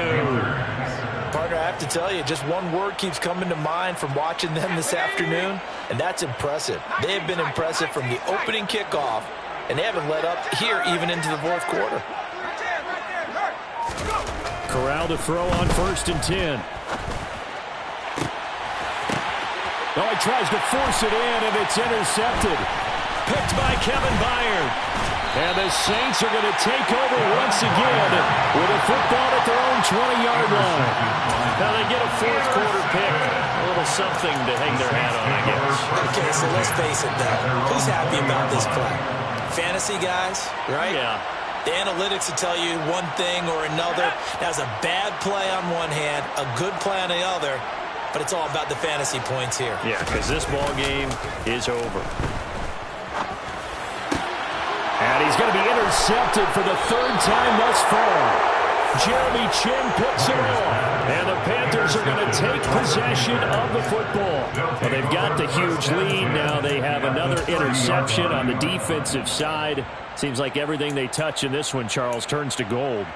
Partner, I have to tell you, just one word keeps coming to mind from watching them this afternoon, and that's impressive. They have been impressive from the opening kickoff, and they haven't let up here even into the 4th quarter. Corral to throw on 1st and 10. Oh, he tries to force it in, and it's intercepted. Picked by Kevin Byard. And the Saints are going to take over once again with a football at their own 20-yard line. Now they get a 4th quarter pick. A little something to hang their hat on, I guess. Okay, so let's face it, though. Who's happy about this play? Fantasy guys, right? Yeah. The analytics will tell you one thing or another. That was a bad play on one hand, a good play on the other, but it's all about the fantasy points here. Yeah, because this ball game is over. And he's going to be intercepted for the 3rd time thus far. Jeremy Chin picks it off. And the Panthers are going to take possession of the football. Well, they've got the huge lead. Now they have another interception on the defensive side. Seems like everything they touch in this one, Charles, turns to gold.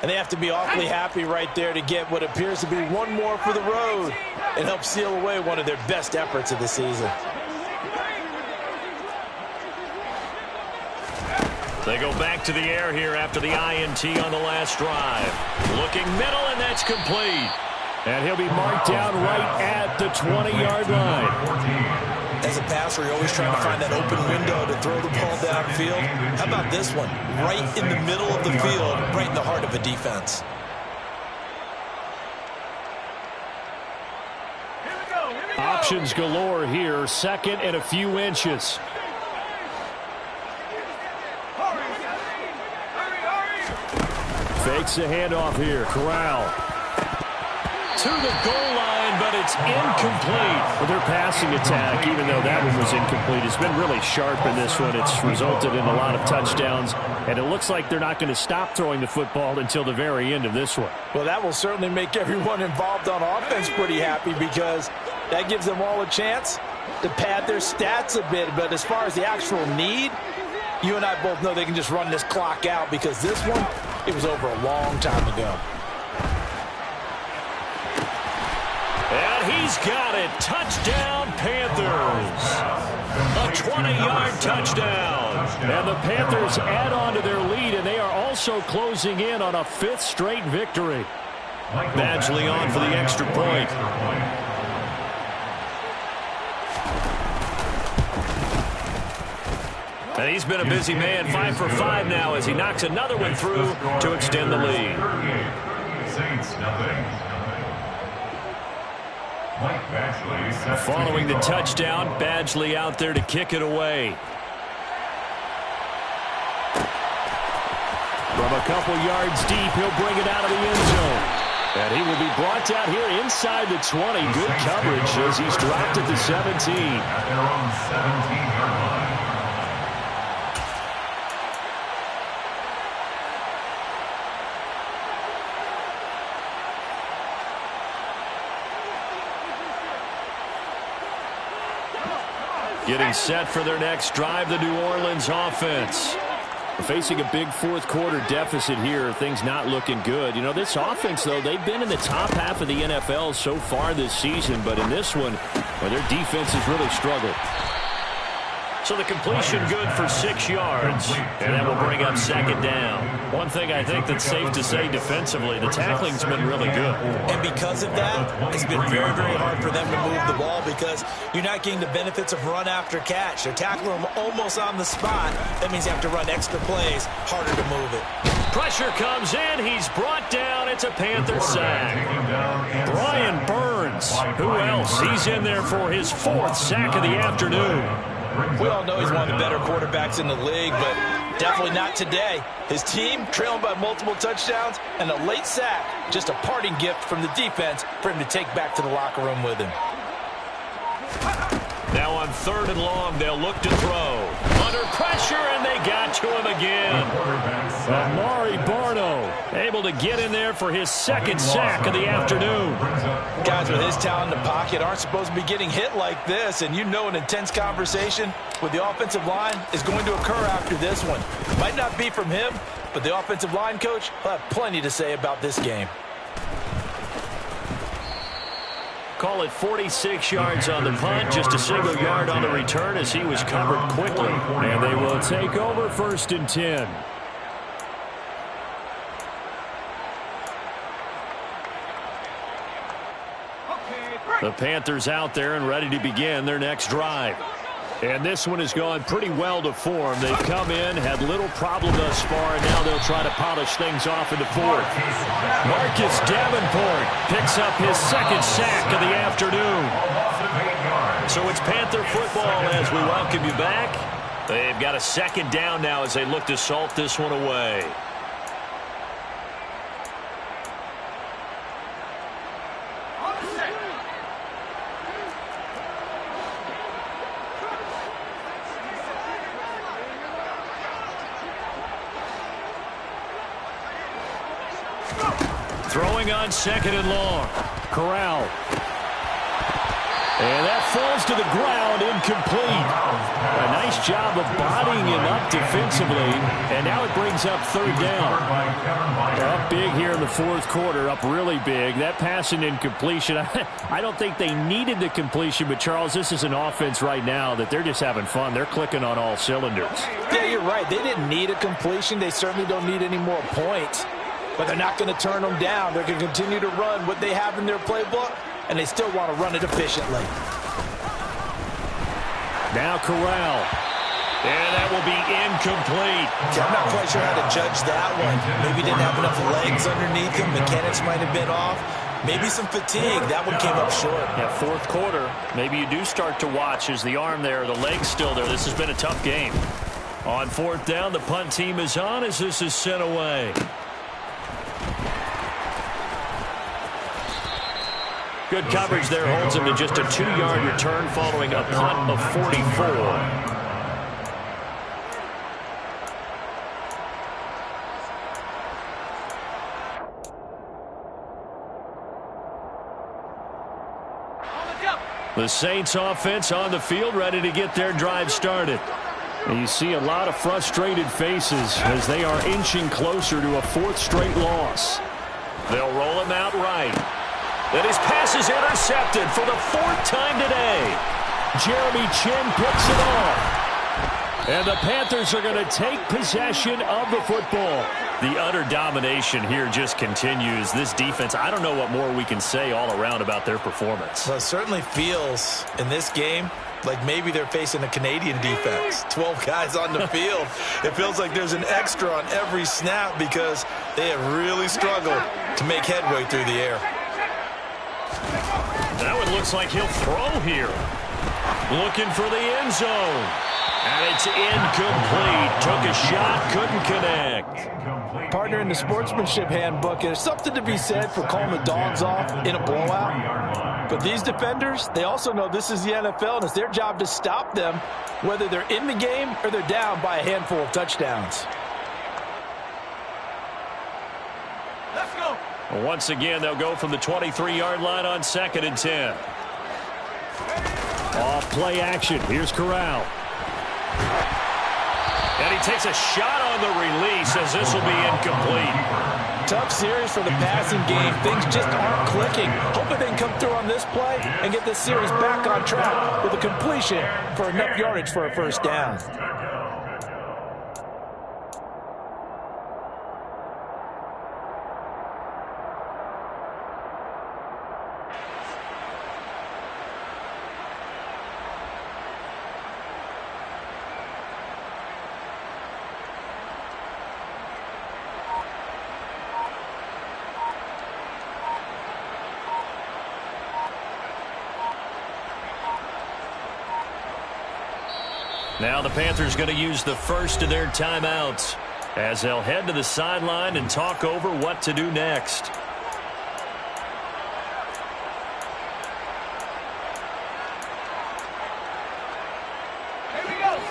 And they have to be awfully happy right there to get what appears to be one more for the road and help seal away one of their best efforts of the season. They go back to the air here after the INT on the last drive. Looking middle, and that's complete. And he'll be marked down right at the 20-yard line. As a passer, you're always trying to find that open window to throw the ball downfield. How about this one? Right in the middle of the field, right in the heart of a defense. Options galore here. 2nd and a few inches. Fakes the handoff here. Corral to the goal line, but it's incomplete. Well, their passing attack, even though that one was incomplete, has been really sharp in this one. It's resulted in a lot of touchdowns, and it looks like they're not going to stop throwing the football until the very end of this one. Well, that will certainly make everyone involved on offense pretty happy because that gives them all a chance to pad their stats a bit. But as far as the actual need, you and I both know they can just run this clock out because this one, it was over a long time ago. And he's got it. Touchdown, Panthers. A 20-yard touchdown. And the Panthers add on to their lead, and they are also closing in on a 5th straight victory. Badgley on for the extra point. And he's been a busy man, 5 for 5 now as he knocks another one through to extend the lead. Saints, nothing. Following the touchdown, Badgley out there to kick it away. From a couple yards deep, he'll bring it out of the end zone. And he will be brought down here inside the 20. Good coverage as he's dropped at the 17. At their own 17-yard line. Getting set for their next drive, the New Orleans offense. Facing a big fourth-quarter deficit here, things not looking good. You know, this offense, though, they've been in the top half of the NFL so far this season, but in this one, well, their defense has really struggled. So the completion good for 6 yards, and that will bring up second down. One thing I think that's safe to say defensively, the tackling's been really good. And because of that, it's been very, very hard for them to move the ball because you're not getting the benefits of run after catch. They're tackling them almost on the spot. That means you have to run extra plays, harder to move it. Pressure comes in. He's brought down. It's a Panther sack. Brian Burns. Who else? He's in there for his 4th sack of the afternoon. We all know he's one of the better quarterbacks in the league, but definitely not today. His team trailing by multiple touchdowns and a late sack, just a parting gift from the defense for him to take back to the locker room with him. Now on 3rd and long, they'll look to throw. Under pressure, and they got to him again. Amari Barno able to get in there for his 2nd sack of the afternoon. Guys with his talent in the pocket aren't supposed to be getting hit like this, and you know an intense conversation with the offensive line is going to occur after this one. Might not be from him, but the offensive line coach will have plenty to say about this game. Call it 46 yards on the punt, just a single yard on the return as he was covered quickly. And they will take over 1st and 10. The Panthers out there and ready to begin their next drive. And this one has gone pretty well to form. They've come in, had little problem thus far, and now they'll try to polish things off in the 4th. Marcus Davenport picks up his 2nd sack of the afternoon. So it's Panther football as we welcome you back. They've got a 2nd down now as they look to salt this one away. Throwing on 2nd and long. Corral. And that falls to the ground, incomplete. A nice job of bodying him up defensively, and now it brings up 3rd down. They're up big here in the 4th quarter, up really big. That pass and incompletion, I don't think they needed the completion, but Charles, this is an offense right now that they're just having fun. They're clicking on all cylinders. Yeah, you're right. They didn't need a completion. They certainly don't need any more points. But they're not going to turn them down. They're going to continue to run what they have in their playbook, and they still want to run it efficiently. Now Corral. And that will be incomplete. I'm not quite sure how to judge that one. Maybe didn't have enough legs underneath him. Mechanics might have been off. Maybe some fatigue. That one came up short. Yeah, 4th quarter. Maybe you do start to watch as the arm there, the leg's still there. This has been a tough game. On 4th down, the punt team is on as this is sent away. Good coverage there holds him to just a 2-yard return following a punt of 44. The Saints offense on the field ready to get their drive started. And you see a lot of frustrated faces as they are inching closer to a 4th straight loss. They'll roll him out right. And his pass is intercepted for the 4th time today. Jeremy Chin picks it off. And the Panthers are going to take possession of the football. The utter domination here just continues. This defense, I don't know what more we can say all around about their performance. Well, it certainly feels in this game like maybe they're facing a Canadian defense. 12 guys on the field. It feels like there's an extra on every snap because they have really struggled to make headway through the air. That one looks like he'll throw here. Looking for the end zone. And it's incomplete. Took a shot, couldn't connect. Partner, in the sportsmanship handbook, there's something to be said for calling the dogs off in a blowout. But these defenders, they also know this is the NFL, and it's their job to stop them, whether they're in the game or they're down by a handful of touchdowns. Let's go. Once again, they'll go from the 23-yard line on 2nd and 10. Off play action. Here's Corral. And he takes a shot on the release as this will be incomplete. Tough series for the passing game. Things just aren't clicking. Hoping they can come through on this play and get this series back on track with a completion for enough yardage for a first down. Now the Panthers going to use the first of their timeouts as they'll head to the sideline and talk over what to do next.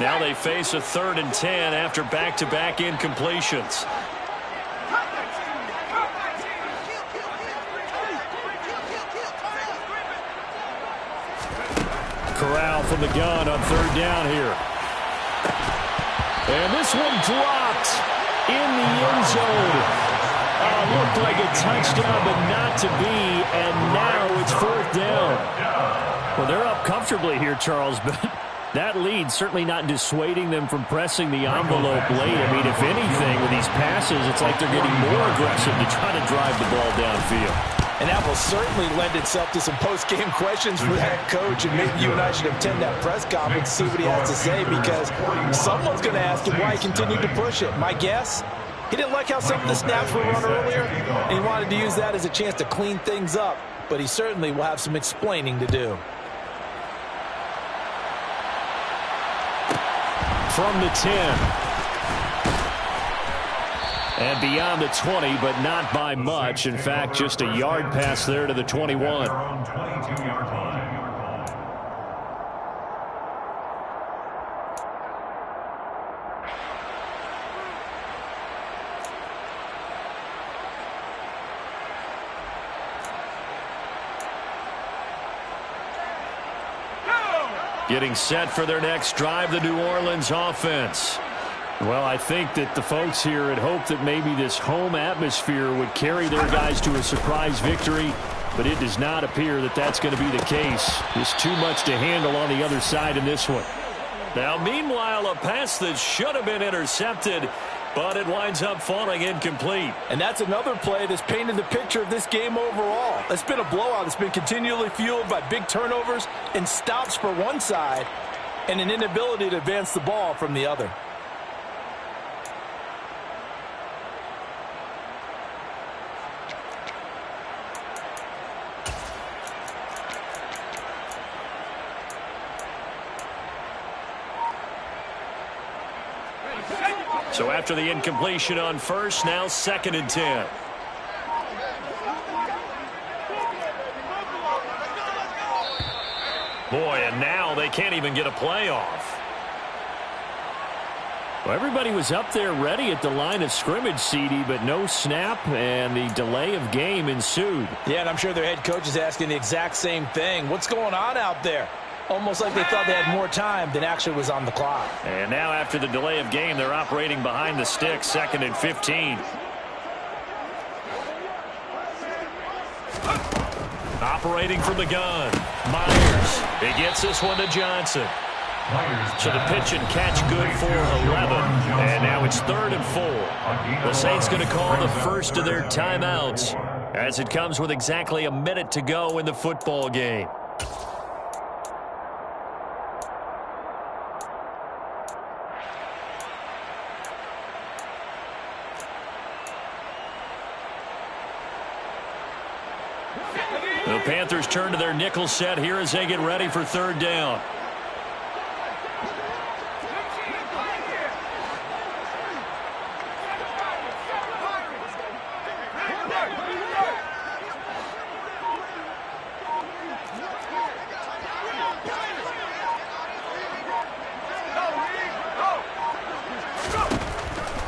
Now they face a 3rd and 10 after back-to-back incompletions. Corral from the gun on 3rd down here. And this one dropped in the end zone. Looked like a touchdown, but not to be. And now it's 4th down. Well, they're up comfortably here, Charles, but that lead certainly not dissuading them from pressing the envelope late. I mean, if anything, with these passes, it's like they're getting more aggressive to try to drive the ball downfield. And that will certainly lend itself to some post-game questions for that coach. And maybe you and I should attend that press conference, see what he has to say, because someone's going to ask him why he continued to push it. My guess, he didn't like how some of the snaps were run earlier, and he wanted to use that as a chance to clean things up. But he certainly will have some explaining to do. From the 10. And beyond the 20, but not by much. In fact, just a yard pass there to the 21. Getting set for their next drive, the New Orleans offense. Well, I think that the folks here had hoped that maybe this home atmosphere would carry their guys to a surprise victory, but it does not appear that that's going to be the case. There's too much to handle on the other side in this one. Now, meanwhile, a pass that should have been intercepted, but it winds up falling incomplete. And that's another play that's painted the picture of this game overall. It's been a blowout. It's been continually fueled by big turnovers and stops for one side and an inability to advance the ball from the other. So after the incompletion on first, now 2nd and 10. Boy, and now they can't even get a play off. Well, everybody was up there ready at the line of scrimmage, CD, but no snap, and the delay of game ensued. Yeah, and I'm sure their head coach is asking the exact same thing. What's going on out there? Almost like they thought they had more time than actually was on the clock. And now after the delay of game, they're operating behind the sticks, 2nd and 15. Operating from the gun. Myers. He gets this one to Johnson. So the pitch and catch good for 11. And now it's 3rd and 4. The Saints going to call the first of their timeouts as it comes with exactly a minute to go in the football game. The Panthers turn to their nickel set here as they get ready for 3rd down.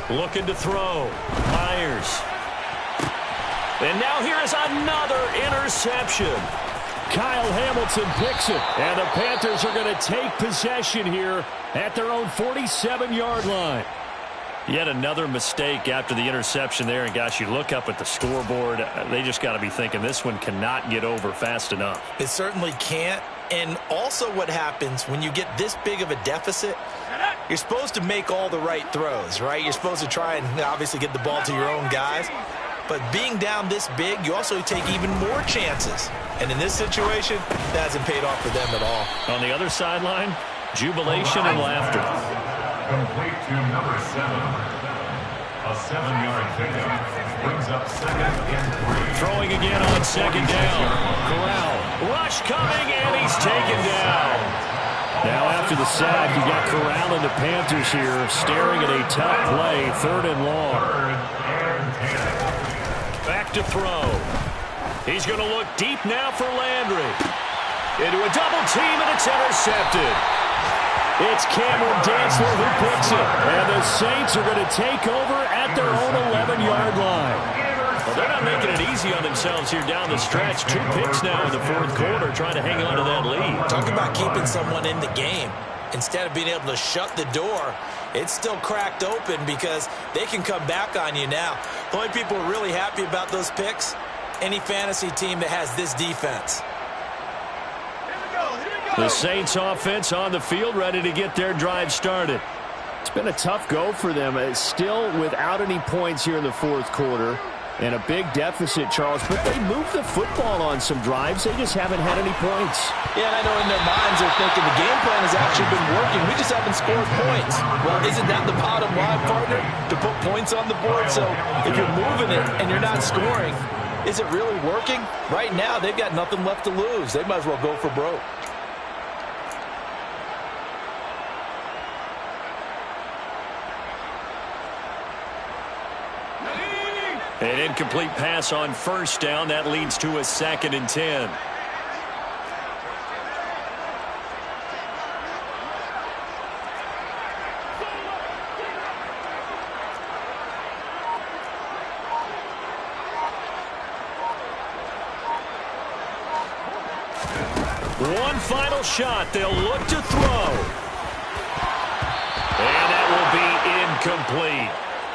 Looking to throw. Myers. And now here is another interception. Kyle Hamilton picks it. And the Panthers are going to take possession here at their own 47-yard line. Yet another mistake after the interception there. And, gosh, you look up at the scoreboard. They just got to be thinking this one cannot get over fast enough. It certainly can't. And also what happens when you get this big of a deficit, you're supposed to make all the right throws, right? You're supposed to try and obviously get the ball to your own guys. But being down this big, you also take even more chances. And in this situation, that hasn't paid off for them at all. On the other sideline, jubilation and laughter. Complete to number 7. A 7-yard pickup brings up 2nd and 3. Throwing again on 2nd down. Corral. Rush coming, and he's taken down. Now after the sack, you got Corral and the Panthers here staring at a tough play, 3rd and long. Back to throw. He's going to look deep now for Landry. Into a double team, and it's intercepted. It's Cameron Dantzler who picks it. And the Saints are going to take over at their own 11-yard line. Well, they're not making it easy on themselves here down the stretch. 2 picks now in the 4th quarter, trying to hang on to that lead. Talk about keeping someone in the game. Instead of being able to shut the door, it's still cracked open because they can come back on you now. The only people who are really happy about those picks, any fantasy team that has this defense. The Saints offense on the field, ready to get their drive started. It's been a tough go for them. It's still without any points here in the 4th quarter. And a big deficit, Charles. But they moved the football on some drives. They just haven't had any points. Yeah, and I know in their minds they're thinking the game plan has actually been working. We just haven't scored points. Well, isn't that the bottom line, partner? To put points on the board. So if you're moving it and you're not scoring, is it really working? Right now, they've got nothing left to lose. They might as well go for broke. An incomplete pass on 1st down. That leads to a 2nd and 10. One final shot. They'll look to throw. And that will be incomplete,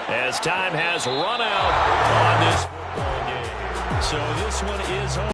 as time has run out on this football game. So this one is